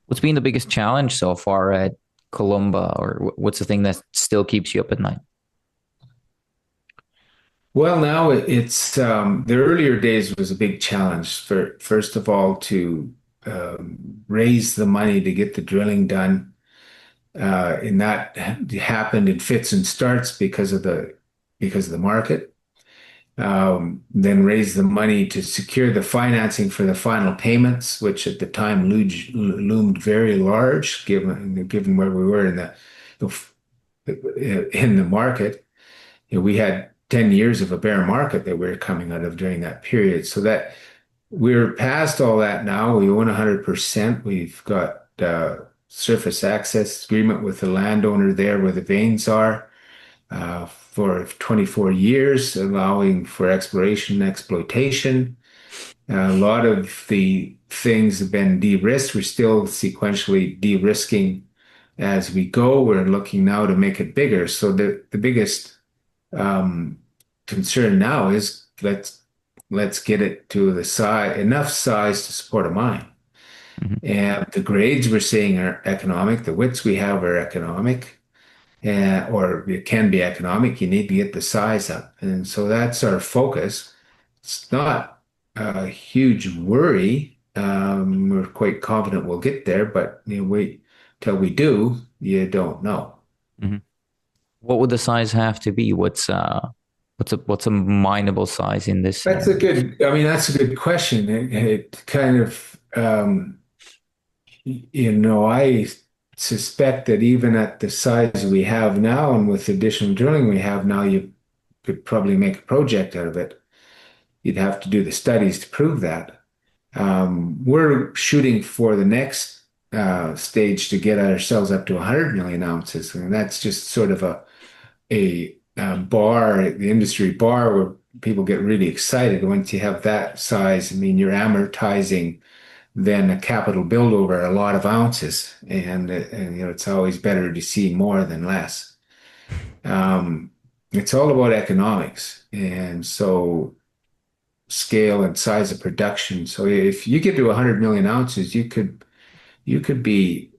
What's been the biggest challenge so far at Columba, or what's the thing that still keeps you up at night? Well, now it's the earlier days was a big challenge for first of all to raise the money to get the drilling done, and that happened in fits and starts because of the market. Then raise the money to secure the financing for the final payments, which at the time loomed very large given where we were in the market. We had 10 years of a bear market that we were coming out of during that period. So that we're past all that now. We own 100%. We've got surface access agreement with the landowner there where the veins are for 24 years, allowing for exploration and exploitation. A lot of the things have been de-risked. We're still sequentially de-risking as we go. We're looking now to make it bigger. So the biggest um, concern now is let's get it to enough size to support a mine. Mhm. And the grades we're seeing are economic. The widths we have are economic. or it can be economic. You need to get the size up. And so that's our focus. It's not a huge worry. We're quite confident we'll get there, but wait till we do, you don't know. Hmm. What would the size have to be? What's a mineable size in this scenario? That's a good question. It kind of, I suspect that even at the size we have now and with additional drilling we have now, you could probably make a project out of it. You'd have to do the studies to prove that. We're shooting for the next stage to get ourselves up to 100 million ounces, and that's just sort of a bar, the industry bar, where people get really excited once you have that size. I mean, you're amortizing then a capital build over a lot of ounces, and it's always better to see more than less. It's all about economics, and so scale and size of production. So if you get to 100 million ounces, you could be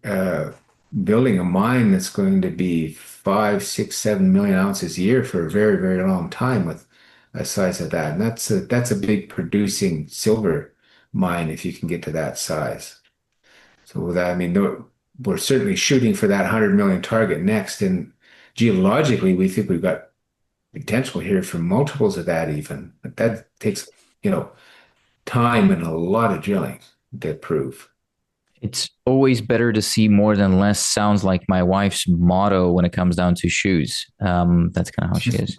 building a mine that's going to be 5, 6, 7 million ounces a year for a very, very long time with a size of that. And that's a big producing silver mine if you can get to that size. So with that, I mean, we're certainly shooting for that 100 million target next. And geologically, we think we've got potential here for multiples of that even. But that takes, time and a lot of drilling to prove. It's always better to see more than less. Sounds like my wife's motto when it comes down to shoes. That's kind of how she is.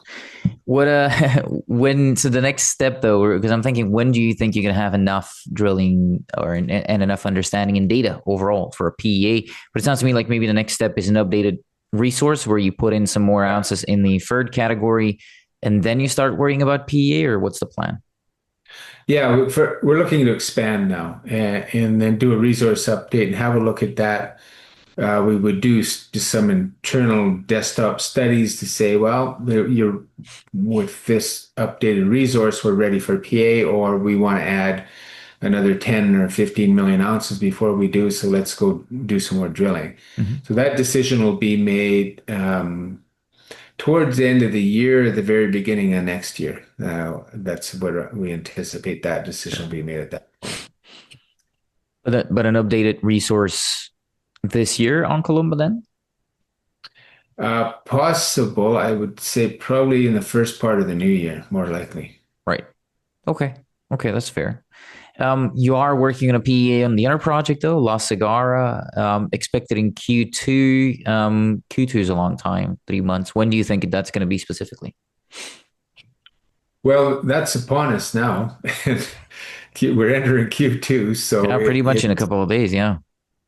What so the next step though, because I'm thinking, when do you think you're gonna have enough drilling and enough understanding and data overall for a PEA? But it sounds to me like maybe the next step is an updated resource where you put in some more ounces in the inferred category, and then you start worrying about PEA, or what's the plan? Yeah, we're looking to expand now and then do a resource update and have a look at that. We would do just some internal desktop studies to say, well, you're with this updated resource, we're ready for PA, or we want to add another 10 or 15 million ounces before we do. So let's go do some more drilling. Mhm. So that decision will be made towards the end of the year, the very beginning of next year. That's what we anticipate that decision will be made at that point. But an updated resource this year on Columba then? Possible, I would say probably in the first part of the new year, more likely. Right. Okay. Okay, that's fair. You are working on a PEA on the other project though, La Cigarra, expected in Q2. Q2 is a long time, 3 months. When do you think that's going to be specifically? Well, that's upon us now. We're entering Q2, so Yeah, pretty much in a couple of days. Yeah.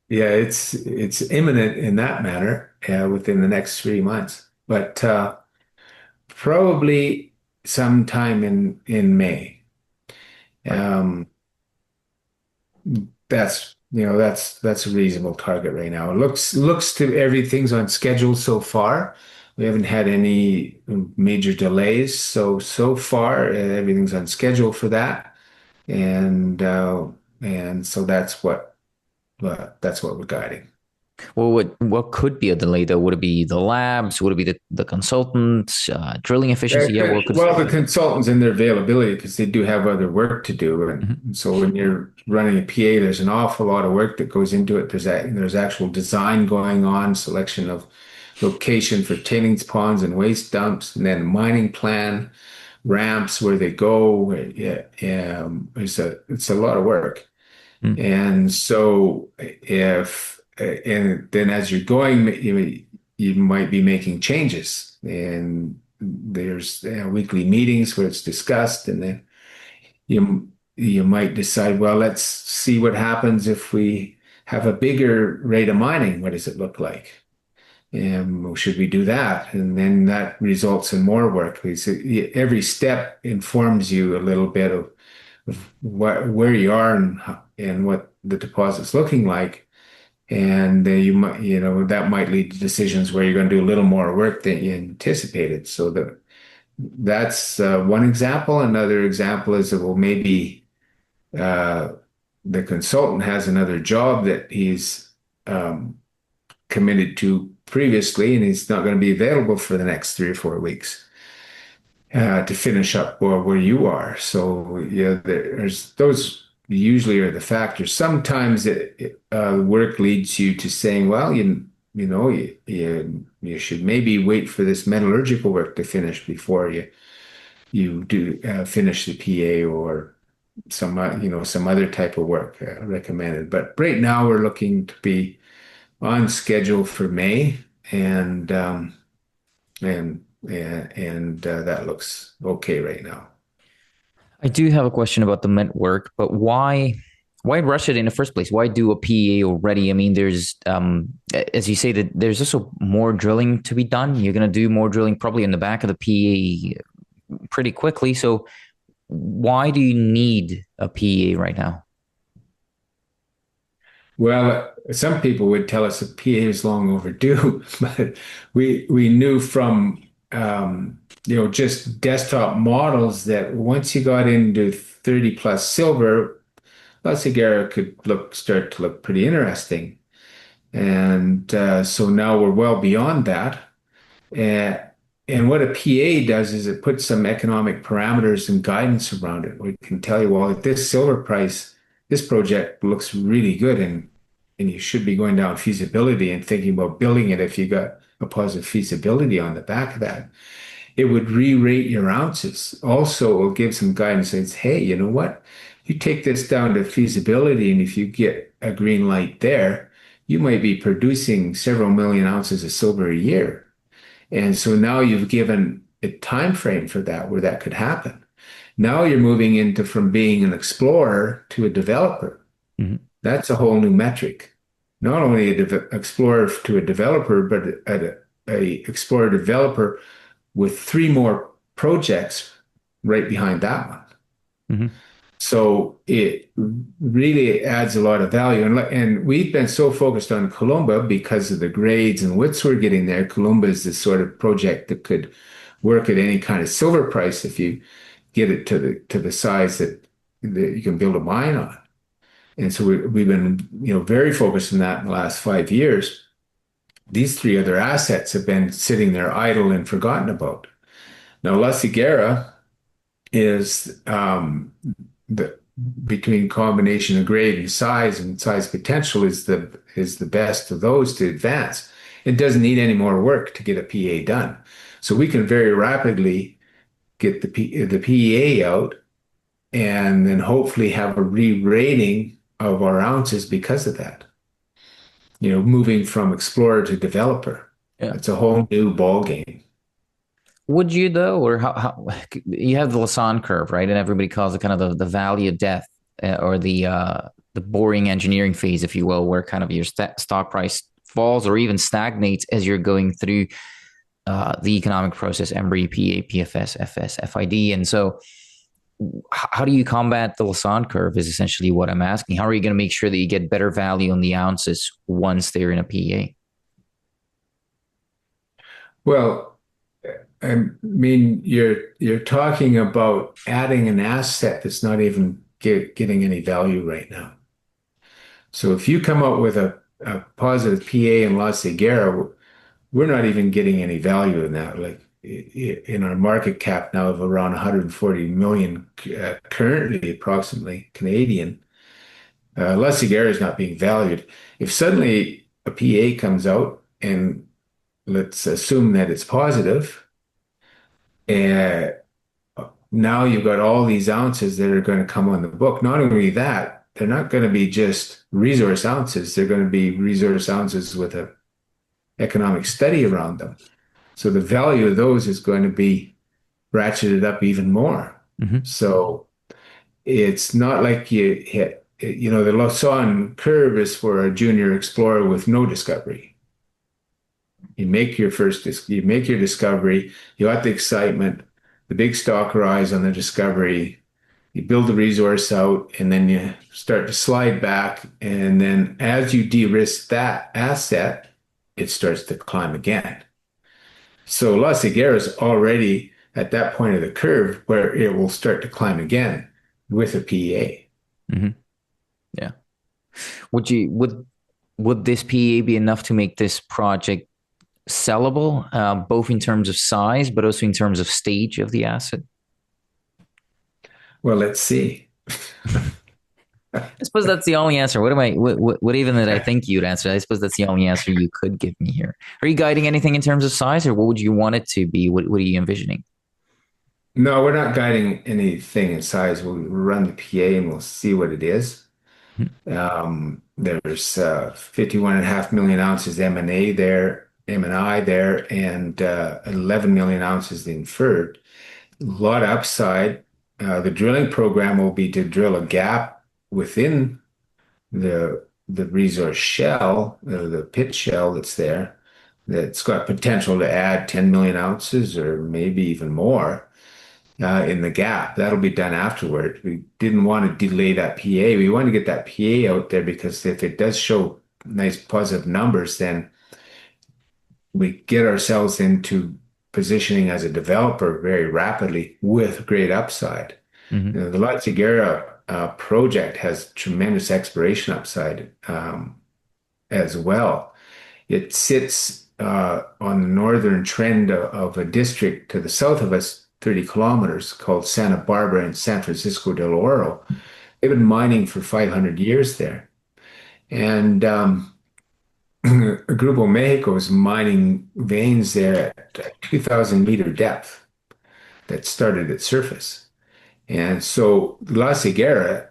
yeah, it's imminent in that manner within the next 3 months, but probably sometime in May. Right. Um, that's a reasonable target right now. It looks to everything's on schedule so far. We haven't had any major delays, so far everything's on schedule for that, and so that's what we're guiding. Well, what could be a delay though? Would it be the labs? Would it be the consultants? Drilling efficiency? Yeah. What could Well, stop the it? consultants and their availability, because they do have other work to do. And Mhm. so when you're running a PA, there's an awful lot of work that goes into it. There's actual design going on, selection of location for tailings ponds and waste dumps, and then a mining plan, ramps where they go. Yeah, it's a lot of work. Mm. And so and then as you're going, you might be making changes, and there's weekly meetings where it's discussed, and then you might decide, well, let's see what happens if we have a bigger rate of mining. What does it look like? And should we do that? And then that results in more work. So every step informs you a little bit of where you are and what the deposit's looking like. And that might lead to decisions where you're going to do a little more work than you anticipated. So that's one example. Another example is that, well, maybe uh, the consultant has another job that he's um, committed to previously, and he's not going to be available for the next 3 or 4 weeks to finish up where you are. So yeah, there's those usually are the factors. Sometimes work leads you to saying, well, you should maybe wait for this metallurgical work to finish before you do finish the PA or some other type of work recommended. But right now we're looking to be on schedule for May, and that looks okay right now. I do have a question about the Met work, but why rush it in the first place? Why do a PEA already? I mean, there's as you say that there's also more drilling to be done. You're going to do more drilling probably in the back of the PEA pretty quickly. So why do you need a PEA right now? Well, some people would tell us that PA is long overdue, but we knew from just desktop models that once you got into 30 plus silver, La Cigarra could start to look pretty interesting. And so now we're well beyond that. Uh, and what a PA does is it puts some economic parameters and guidance around it. We can tell you, well, at this silver price, this project looks really good, and you should be going down feasibility and thinking about building it if you got a positive feasibility on the back of that. It would re-rate your ounces. Also, it will give some guidance that says, hey, you know what? You take this down to feasibility, and if you get a green light there, you might be producing several million ounces of silver a year. And so now you've given a time frame for that where that could happen. Now you're moving into from being an explorer to a developer. Mhm. That's a whole new metric. Not only explorer to a developer, but a explorer developer with three more projects right behind that one. Mhm. So it really adds a lot of value. And we've been so focused on Columba because of the grades and widths we're getting there. Columba is the sort of project that could work at any kind of silver price if you get it to the size that you can build a mine on. And so we've been, very focused on that in the last 5 years. These three other assets have been sitting there idle and forgotten about. Now, La Cigarra is the between combination of grade and size potential is the best of those to advance. It doesn't need any more work to get a PA done. So we can very rapidly get the PEA out and then hopefully have a re-rating of our ounces because of that. Moving from explorer to developer. Yeah. It's a whole new ball game. Would you though, or how you have the Lassonde curve, right? And everybody calls it kind of the valley of death, or the boring engineering phase, if you will, where kind of your stock price falls or even stagnates as you're going through the economic process, EMBRI, PA, PFS, FS, FID. And so how do you combat the Lassonde curve is essentially what I'm asking. How are you going to make sure that you get better value on the ounces once they're in a PEA? Well, I mean, you're talking about adding an asset that's not even getting any value right now. So if you come up with a positive PA in La Cigarra, we're not even getting any value in that. Like in our market cap now of around 140 million currently, approximately Canadian, La Cigarra is not being valued. If suddenly a PA comes out and let's assume that it's positive, and now you've got all these ounces that are going to come on the book. Not only that, they're not going to be just resource ounces. They're going to be resource ounces with a economic study around them. So the value of those is going to be ratcheted up even more. Mm-hmm. So it's not like you hit, the Lassonde curve is for a junior explorer with no discovery. You make your discovery, you got the excitement, the big stock rise on the discovery, you build the resource out, and then you start to slide back. And then as you de-risk that asset, it starts to climb again. So La Cigarra is already at that point of the curve where it will start to climb again with a PEA. Mm-hmm. Yeah. Would this PEA be enough to make this project sellable, both in terms of size, but also in terms of stage of the asset? Well, let's see. I suppose that's the only answer. What am I? What even did I think you'd answer? I suppose that's the only answer you could give me here. Are you guiding anything in terms of size, or what would you want it to be? What are you envisioning? No, we're not guiding anything in size. We'll run the PA and we'll see what it is. There's 51.5 million ounces M&A there, M&I there, and 11 million ounces inferred. A lot of upside. The drilling program will be to drill a gap within the resource shell, the pit shell that's there, that's got potential to add 10 million ounces or maybe even more in the gap. That'll be done afterward. We didn't want to delay that PA. We want to get that PA out there because if it does show nice positive numbers, then we get ourselves into positioning as a developer very rapidly with great upside. Mm-hmm. You know, the La Cigarra project has tremendous exploration upside as well. It sits on the northern trend of a district to the south of us, 30 kilometers, called Santa Barbara and San Francisco del Oro. They've been mining for 500 years there. And Grupo Mexico is mining veins there at 2,000-meter depth that started at surface. And so La Cigarra,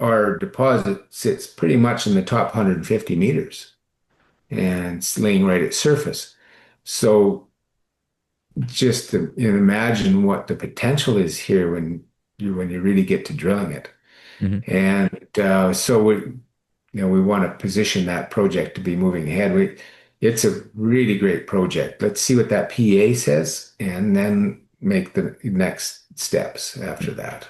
our deposit sits pretty much in the top 150 meters and it's laying right at surface. So just to, you know, imagine what the potential is here when you really get to drilling it. Mm-hmm. And so we want to position that project to be moving ahead. It's a really great project. Let's see what that PA says, and then make the next steps after that.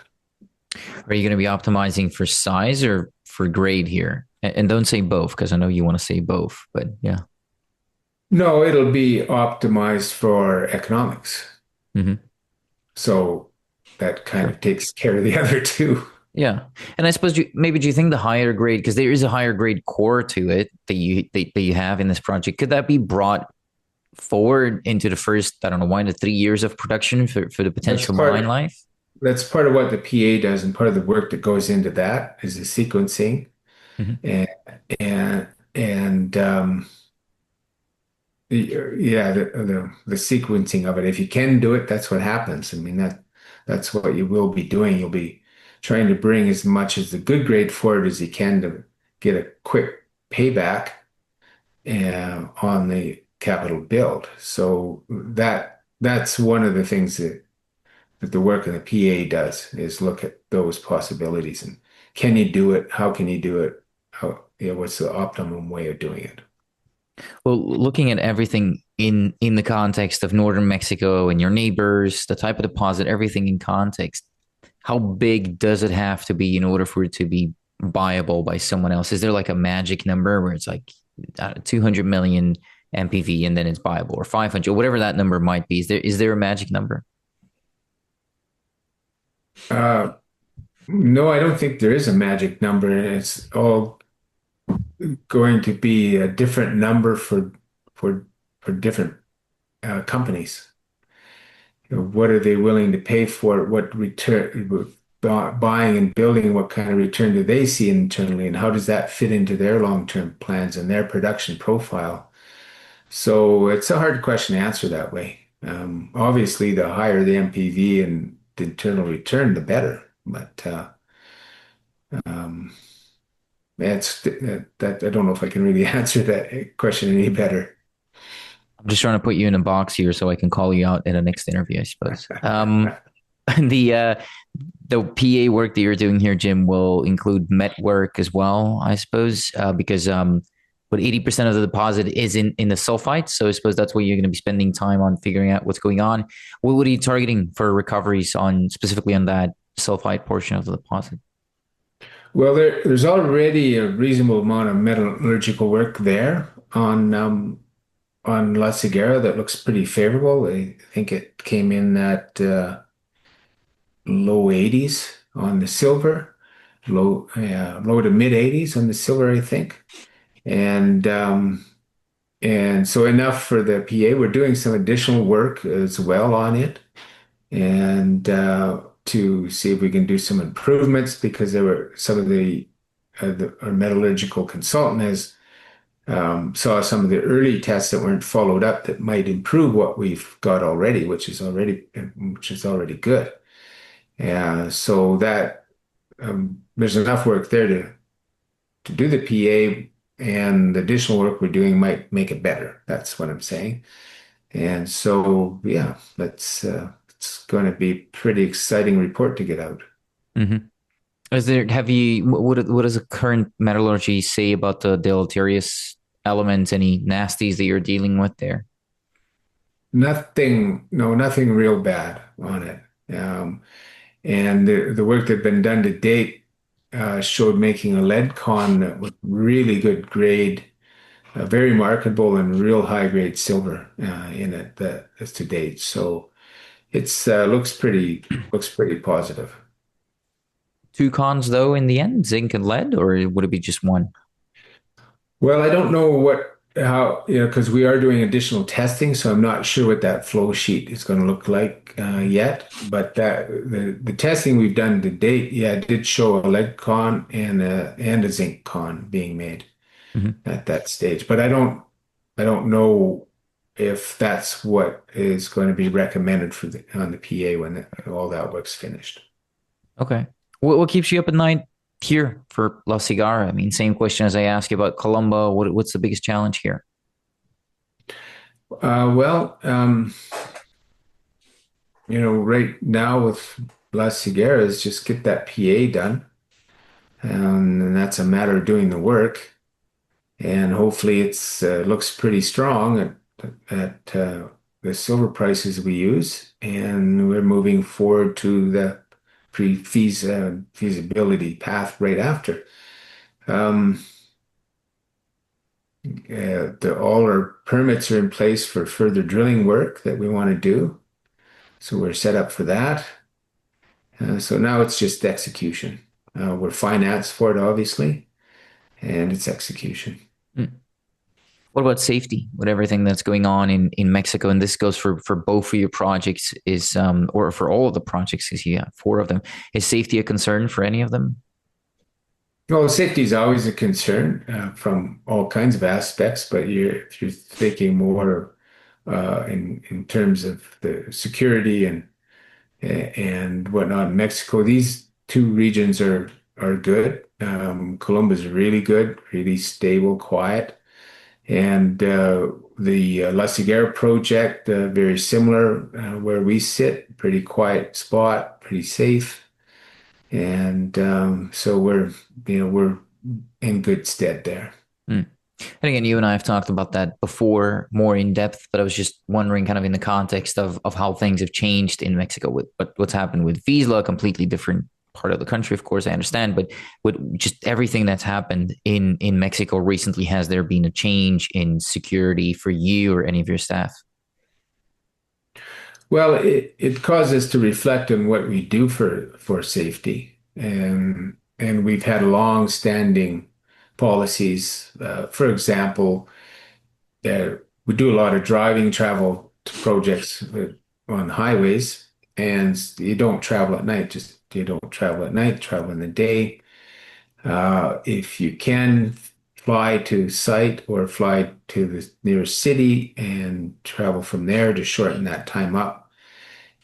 Are you going to be optimizing for size or for grade here? And don't say both, because I know you want to say both, but yeah. No, it'll be optimized for economics. Mm-hmm. So that kind Sure. of takes care of the other two. Yeah, and I suppose maybe do you think the higher grade, because there is a higher grade core to it that you have in this project, could that be brought forward into the first, I don't know, 1 to 3 years of production for the That's potential mine part life? that's part of what the PA does, and part of the work that goes into that is the sequencing Mm-hmm. and and yeah, the sequencing of it. If you can do it, that's what happens. I mean that's what you will be doing. You'll be trying to bring as much as the good grade forward as you can to get a quick payback on the capital build. So that's one of the things that the work in the PA does is look at those possibilities and can you do it? How can you do it? How, you know, what's the optimum way of doing it? Well, looking at everything in the context of northern Mexico and your neighbors, the type of deposit, everything in context, how big does it have to be in order for it to be buyable by someone else? Is there like a magic number where it's like 200 million MPV and then it's buyable, or 500, whatever that number might be? Is there a magic number? Uh, no, I don't think there is a magic number. It's all going to be a different number for for different companies. You know, what are they willing to pay for it? What return buying and building? What kind of return do they see internally, and how does that fit into their long-term plans and their production profile? So it's a hard question to answer that way. Obviously, the higher the MPV and the internal return, the better. But um, That's that I don't know if I can really answer that question any better. I'm just trying to put you in a box here so I can call you out in the next interview, I suppose. The the PA work that you're doing here, Jim, will include met work as well, I suppose, because but 80% of the deposit is in the sulfides. So I suppose that's where you're going to be spending time on figuring out what's going on. What are you targeting for recoveries on specifically on that sulfide portion of the deposit? Well, there's already a reasonable amount of metallurgical work there on La Cigarra that looks pretty favorable. I think it came in at low 80s on the silver, low to mid 80s on the silver, I think. And And so enough for the PA. We're doing some additional work as well on it, and to see if we can do some improvements because there were some of our metallurgical consultant has saw some of the early tests that weren't followed up that might improve what we've got already, which is already good. So that there's enough work there to do the PA, and the additional work we're doing might make it better. That's what I'm saying. And so, yeah, it's going to be pretty exciting report to get out. Hmm. Is there, have you, what does the current metallurgy say about the deleterious elements, any nasties that you're dealing with there? Nothing, no, nothing real bad on it. And the work that's been done to date showed making a lead con that was really good grade, very marketable and real high grade silver in it that is to date. So it's looks pretty positive. Two cons though in the end, zinc and lead, or would it be just one? Well, I don't know how, because we are doing additional testing, so I'm not sure what that flow sheet is going to look like yet. But the testing we've done to date, yeah, it did show a lead con and a zinc con being made Mhm. at that stage. But I don't know if that's what is going to be recommended for on the PA when all that work's finished. Okay. What keeps you up at night here for La Cigarra? I mean, same question as I asked you about Columba. What's the biggest challenge here? Well, right now with La Cigarra is just get that PA done. And that's a matter of doing the work. And hopefully it's looks pretty strong at the silver prices we use. And we're moving forward to the feasibility path right after. Um, all our permits are in place for further drilling work that we want to do. So we're set up for that. So now it's just execution. We're financed for it, obviously, and it's execution. Hmm. What about safety with everything that's going on in Mexico? And this goes for both of your projects is or for all of the projects, because you have four of them. Is safety a concern for any of them? Well, safety is always a concern from all kinds of aspects, but if you're thinking more in terms of the security and whatnot in Mexico, these two regions are good. Columba is really good, really stable, quiet. And the La Cigarra project, very similar where we sit, pretty quiet spot, pretty safe. And so we're in good stead there. Hmm. And again, you and I have talked about that before more in depth, but I was just wondering kind of in the context of how things have changed in Mexico with what's happened with Vizsla, a completely different part of the country, of course, I understand, but with just everything that's happened in Mexico recently, has there been a change in security for you or any of your staff? Well, it causes us to reflect on what we do for safety, and we've had long-standing policies. For example, we do a lot of driving travel to projects on highways, and you don't travel at night. Just you don't travel at night. Travel in the day. If you can fly to site or fly to the nearest city and travel from there to shorten that time up.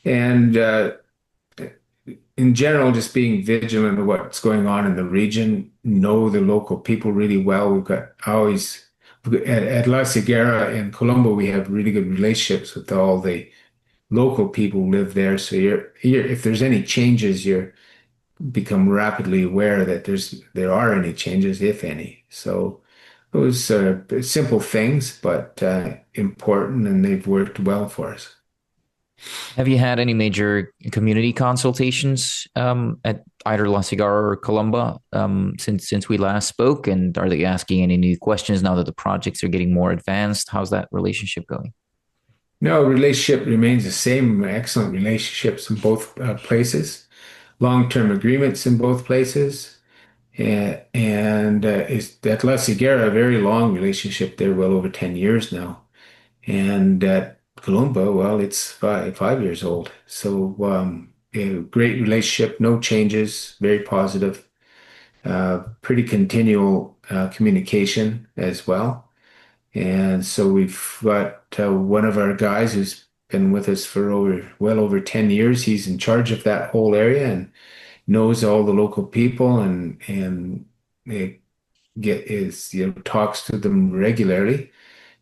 And in general, just being vigilant of what's going on in the region, know the local people really well. At La Cigarra and Colombo, we have really good relationships with all the local people who live there. So if there's any changes, you become rapidly aware that there are any changes, if any. So those simple things, but important, and they've worked well for us. Have you had any major community consultations at either La Cigarra or Columba since we last spoke? And are they asking any new questions now that the projects are getting more advanced? How's that relationship going? No, relationship remains the same. Excellent relationships in both places. Long-term agreements in both places. and is at La Cigarra, a very long relationship there, well over 10 years now. And at Columba, well, it's 5 years old. So a great relationship, no changes, very positive, pretty continual communication as well. And so we've got one of our guys who's been with us for well over 10 years. He's in charge of that whole area and knows all the local people and they get is talks to them regularly.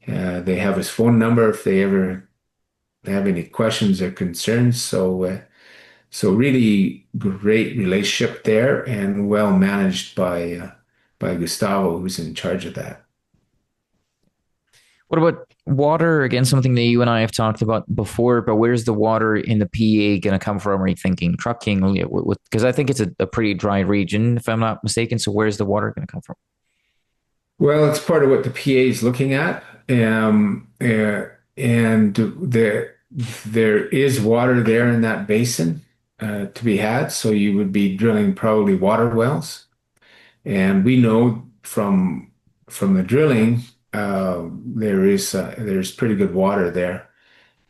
They have his phone number if they ever have any questions or concerns. So really great relationship there and well managed by Gustavo, who's in charge of that. What about water? Again, something that you and I have talked about before, but where's the water in the PA going to come from? Are you thinking trucking? Because I think it's a pretty dry region, if I'm not mistaken. So where's the water going to come from? Well, it's part of what the PA is looking at. And there is water there in that basin to be had. So you would be drilling probably water wells. And we know from the drilling, there's pretty good water there.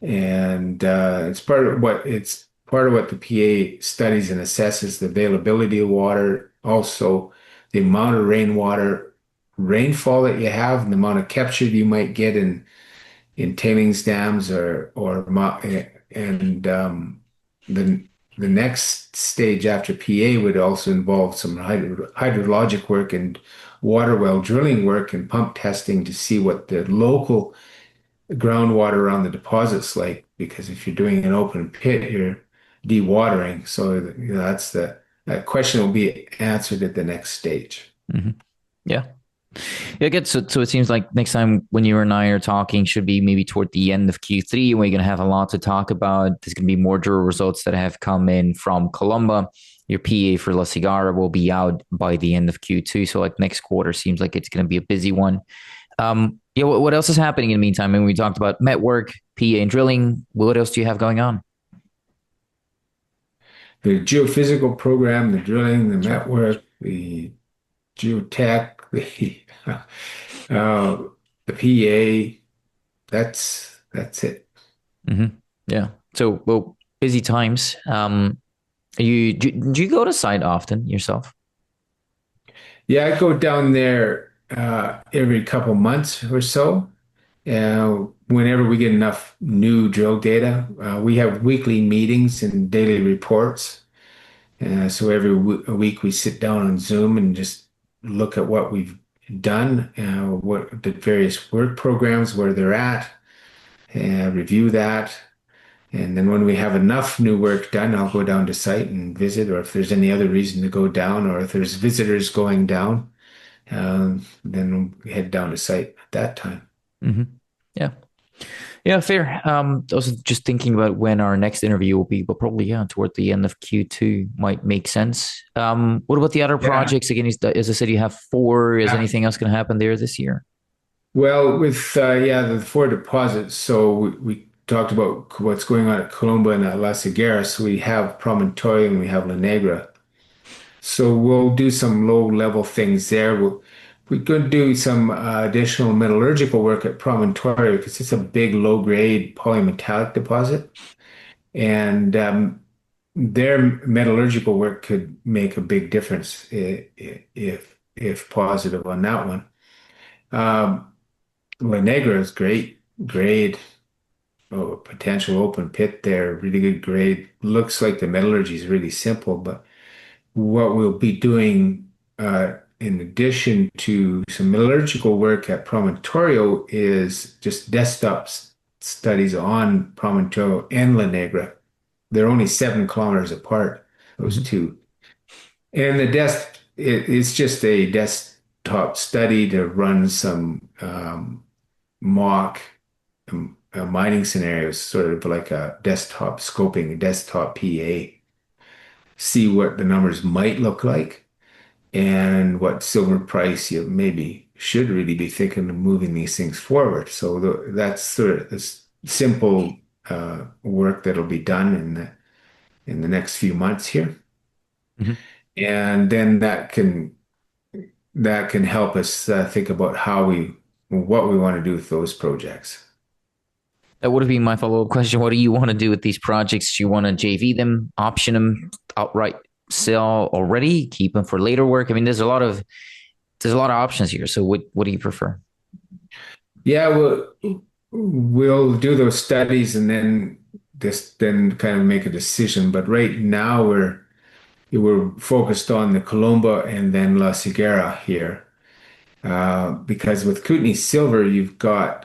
And it's part of what the PA studies and assesses the availability of water, also the amount of rainwater, rainfall that you have, and the amount of capture you might get in tailings dams and the the next stage after PA would also involve some hydrologic work and water well drilling work and pump testing to see what the local groundwater around the deposit's like. Because if you're doing an open pit, you're dewatering. So that's that question will be answered at the next stage. Hmm. Yeah. Yeah, good. So it seems like next time when you and I are talking should be maybe toward the end of Q3. We're going to have a lot to talk about. There's going to be more drill results that have come in from Columba. Your PA for La Cigarra will be out by the end of Q2. So like next quarter seems like it's going to be a busy one. Yeah, what else is happening in the meantime? I mean, we talked about met work, PA and drilling. What else do you have going on? The geophysical program, the drilling, the Sure. network, the geotech, uh, the PA. That's it. Hmm. Yeah. So, well, busy times. Do you go to site often yourself? Yeah, I go down there every couple months or so. Whenever we get enough new drill data, we have weekly meetings and daily reports. So every a week we sit down on Zoom and just look at what we've done, what the various work programs, where they're at, review that. And then when we have enough new work done, I'll go down to site and visit, or if there's any other reason to go down, or if there's visitors going down, then we head down to site at that time. Hmm. Yeah. Yeah, fair. Also just thinking about when our next interview will be, but probably yeah, toward the end of Q2 might make sense. What about the other Yeah. projects? Again, as I said, you have four. Is Yeah. anything else going to happen there this year? Well, with the four deposits, so we talked about what's going on at Columba and at La Cigarra. So we have Promontorio and we have La Negra. So we'll do some low level things there. We're going to do some additional metallurgical work at Promontorio because it's a big low grade polymetallic deposit, and their metallurgical work could make a big difference if positive on that one. Um, La Negra is great grade. Oh, potential open pit there, really good grade. Looks like the metallurgy is really simple, but what we'll be doing in addition to some metallurgical work at Promontorio is just desktop studies on Promontorio and La Negra. They're only 7 kilometers apart, those Hmm. two. And it's just a desktop study to run some mock mining scenarios, sort of like a desktop scoping, a desktop PA, see what the numbers might look like and what silver price you maybe should really be thinking of moving these things forward. So that's sort of this simple work that'll be done in the next few months here. Hmm. And then that can that can help us think about what we want to do with those projects. That would have been my follow-up question. What do you want to do with these projects? Do you want to JV them, option them, outright sell already, keep them for later work? I mean, there's a lot of options here. So what do you prefer? Yeah, we'll do those studies and then kind of make a decision. But right now we're focused on the Columba and then La Cigarra here. Because with Kootenay Silver, you've got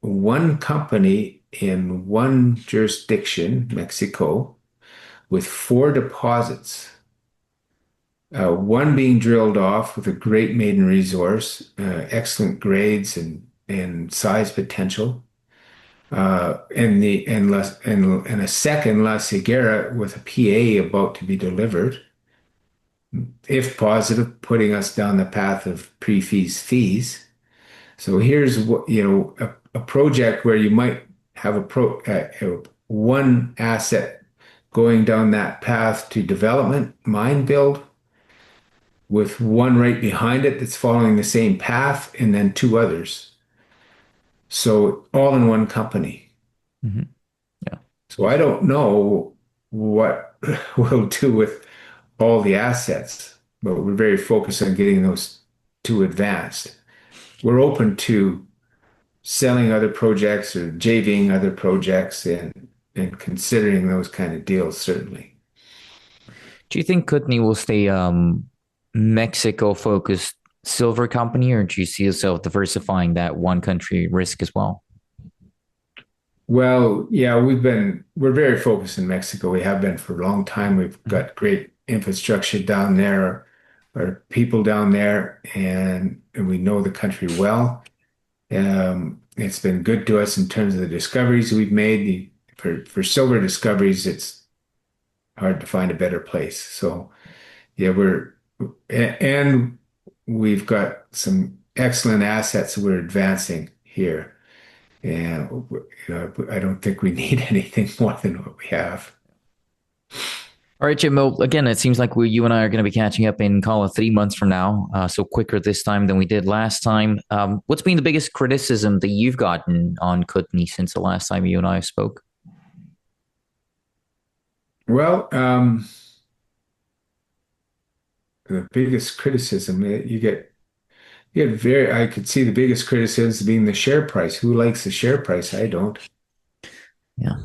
one company in one jurisdiction, Mexico, with four deposits. One being drilled off with a great maiden resource, excellent grades and size potential. And a second La Cigarra with a PA about to be delivered, if positive, putting us down the path of pre-fees fees. So here's what, a project where you might have one asset going down that path to development, mine build, with one right behind it that's following the same path, and then two others. So all in one company. Mm-hmm. Yeah. So I don't know what we'll do with all the assets, but we're very focused on getting those two advanced. We're open to selling other projects or JVing other projects and considering those kind of deals, certainly. Do you think Kootenay will stay Mexico focused silver company, or do you see yourself diversifying that one country risk as well? Well, yeah, we're very focused in Mexico. We have been for a long time. We've got great infrastructure down there, our people down there, and we know the country well. It's been good to us in terms of the discoveries we've made. For silver discoveries, it's hard to find a better place. So yeah, and we've got some excellent assets that we're advancing here. And I don't think we need anything more than what we have. All right, Jim. Well, again, it seems like you and I are going to be catching up in call it 3 months from now. So quicker this time than we did last time. What's been the biggest criticism that you've gotten on Kootenay since the last time you and I spoke? Well, the biggest criticism I could see the biggest criticism being the share price. Who likes the share price? I don't. Yeah.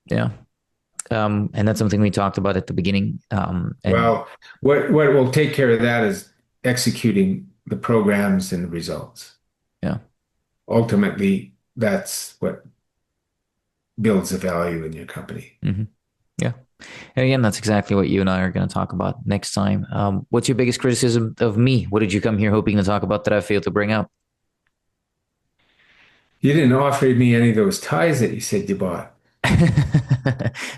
Yeah. And that's something we talked about at the beginning. Well, what will take care of that is executing the programs and the results. Yeah. Ultimately, that's what builds the value in your company. Mm-hmm. Yeah. And again, that's exactly what you and I are going to talk about next time. What's your biggest criticism of me? What did you come here hoping to talk about that I failed to bring up? You didn't offer me any of those ties that you said you bought.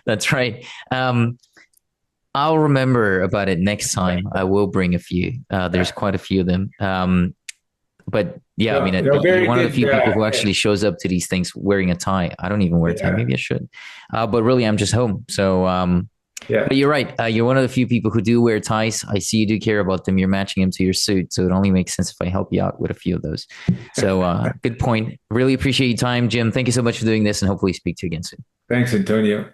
That's right. I'll remember about it next time. I will bring a few. There's quite a few of them. But yeah, I mean, you're one of the few people who actually shows up to these things wearing a tie. I don't even wear a tie. Maybe I should. But really, I'm just home. So, Yeah. but you're right. You're one of the few people who do wear ties. I see you do care about them. You're matching them to your suit. So it only makes sense if I help you out with a few of those. So good point. Really appreciate your time, Jim. Thank you so much for doing this and hopefully speak to you again soon. Thanks, Antonio.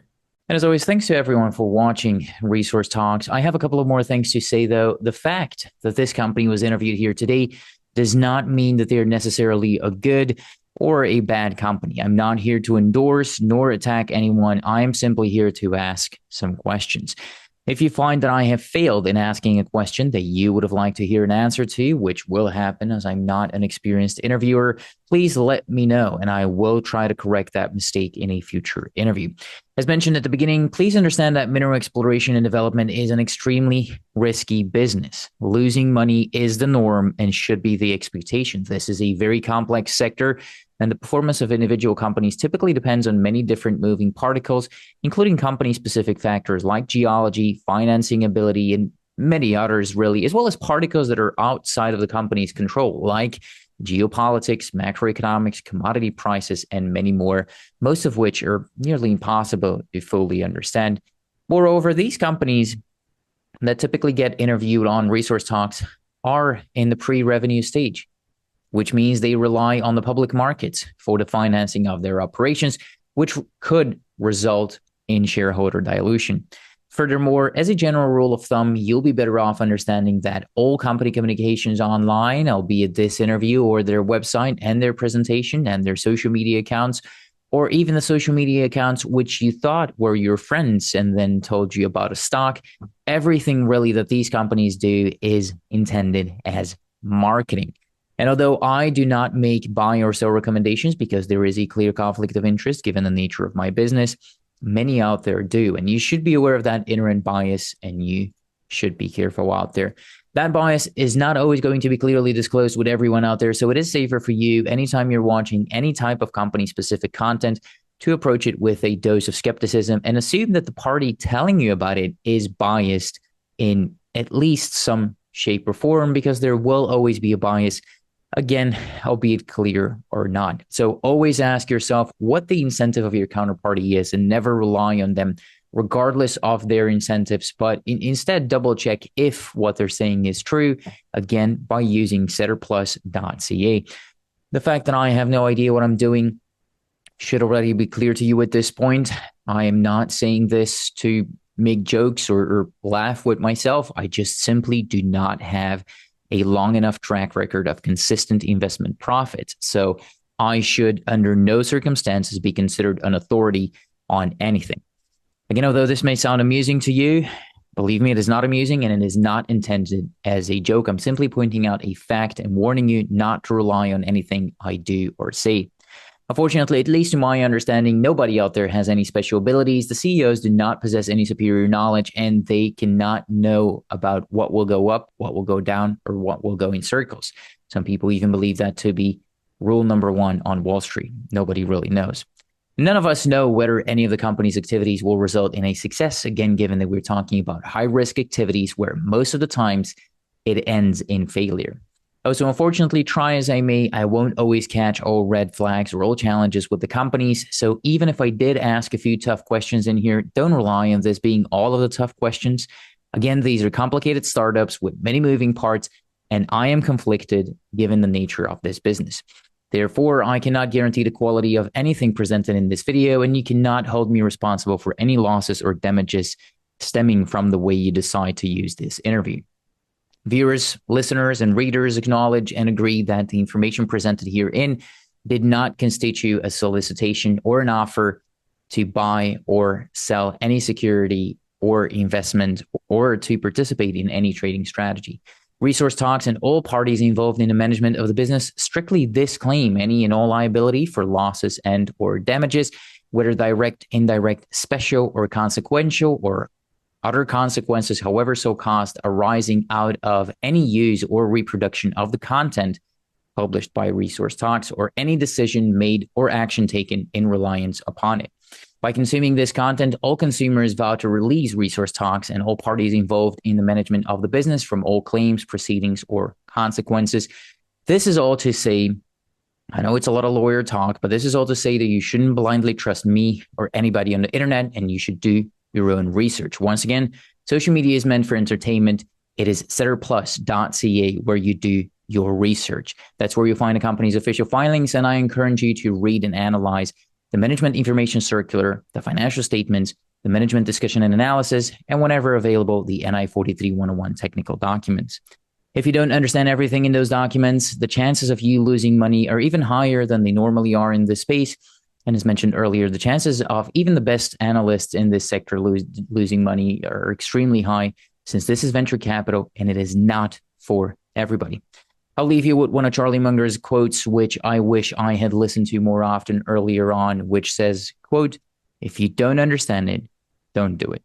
And as always, thanks to everyone for watching Resource Talks. I have a couple of more things to say, though. The fact that this company was interviewed here today does not mean that they're necessarily a good or a bad company. I'm not here to endorse nor attack anyone. I am simply here to ask some questions. If you find that I have failed in asking a question that you would have liked to hear an answer to, which will happen as I'm not an experienced interviewer, please let me know and I will try to correct that mistake in a future interview. As mentioned at the beginning, please understand that mineral exploration and development is an extremely risky business. Losing money is the norm and should be the expectation. This is a very complex sector, and the performance of individual companies typically depends on many different moving particles, including company-specific factors like geology, financing ability, and many others, really, as well as particles that are outside of the company's control, like geopolitics, macroeconomics, commodity prices, and many more, most of which are nearly impossible to fully understand. Moreover, these companies that typically get interviewed on Resource Talks are in the pre-revenue stage, which means they rely on the public markets for the financing of their operations, which could result in shareholder dilution. Furthermore, as a general rule of thumb, you'll be better off understanding that all company communications online, albeit this interview or their website and their presentation and their social media accounts, or even the social media accounts which you thought were your friends and then told you about a stock, everything really that these companies do is intended as marketing. And although I do not make buy or sell recommendations because there is a clear conflict of interest given the nature of my business, many out there do. And you should be aware of that inherent bias, and you should be careful out there. That bias is not always going to be clearly disclosed with everyone out there. So it is safer for you anytime you're watching any type of company specific content to approach it with a dose of skepticism and assume that the party telling you about it is biased in at least some shape or form, because there will always be a bias. Again, albeit clear or not. So always ask yourself what the incentive of your counterparty is and never rely on them regardless of their incentives, but instead double check if what they're saying is true, again, by using setterplus.ca. The fact that I have no idea what I'm doing should already be clear to you at this point. I am not saying this to make jokes or laugh with myself. I just simply do not have a long enough track record of consistent investment profits. So I should under no circumstances be considered an authority on anything. Again, although this may sound amusing to you, believe me, it is not amusing and it is not intended as a joke. I'm simply pointing out a fact and warning you not to rely on anything I do or say. Unfortunately, at least to my understanding, nobody out there has any special abilities. The CEOs do not possess any superior knowledge, and they cannot know about what will go up, what will go down, or what will go in circles. Some people even believe that to be rule number one on Wall Street. Nobody really knows. None of us know whether any of the company's activities will result in a success, again, given that we're talking about high-risk activities where most of the times it ends in failure. So unfortunately, try as I may, I won't always catch all red flags or all challenges with the companies. So even if I did ask a few tough questions in here, don't rely on this being all of the tough questions. Again, these are complicated startups with many moving parts, and I am conflicted given the nature of this business. Therefore, I cannot guarantee the quality of anything presented in this video, and you cannot hold me responsible for any losses or damages stemming from the way you decide to use this interview. Viewers, listeners, and readers acknowledge and agree that the information presented herein did not constitute a solicitation or an offer to buy or sell any security or investment or to participate in any trading strategy. Resource Talks and all parties involved in the management of the business strictly disclaim any and all liability for losses and or damages, whether direct, indirect, special, or consequential, or other consequences, however so caused, arising out of any use or reproduction of the content published by Resource Talks or any decision made or action taken in reliance upon it. By consuming this content, all consumers vow to release Resource Talks and all parties involved in the management of the business from all claims, proceedings, or consequences. This is all to say, I know it's a lot of lawyer talk, but this is all to say that you shouldn't blindly trust me or anybody on the internet, and you should do your own research. Once again, social media is meant for entertainment. It is setterplus.ca where you do your research. That's where you'll find a company's official filings, and I encourage you to read and analyze the Management Information Circular, the financial statements, the Management Discussion and Analysis, and whenever available, the NI 43-101 technical documents. If you don't understand everything in those documents, the chances of you losing money are even higher than they normally are in this space. And as mentioned earlier, the chances of even the best analysts in this sector losing money are extremely high, since this is venture capital and it is not for everybody. I'll leave you with one of Charlie Munger's quotes, which I wish I had listened to more often earlier on, which says, quote, "If you don't understand it, don't do it."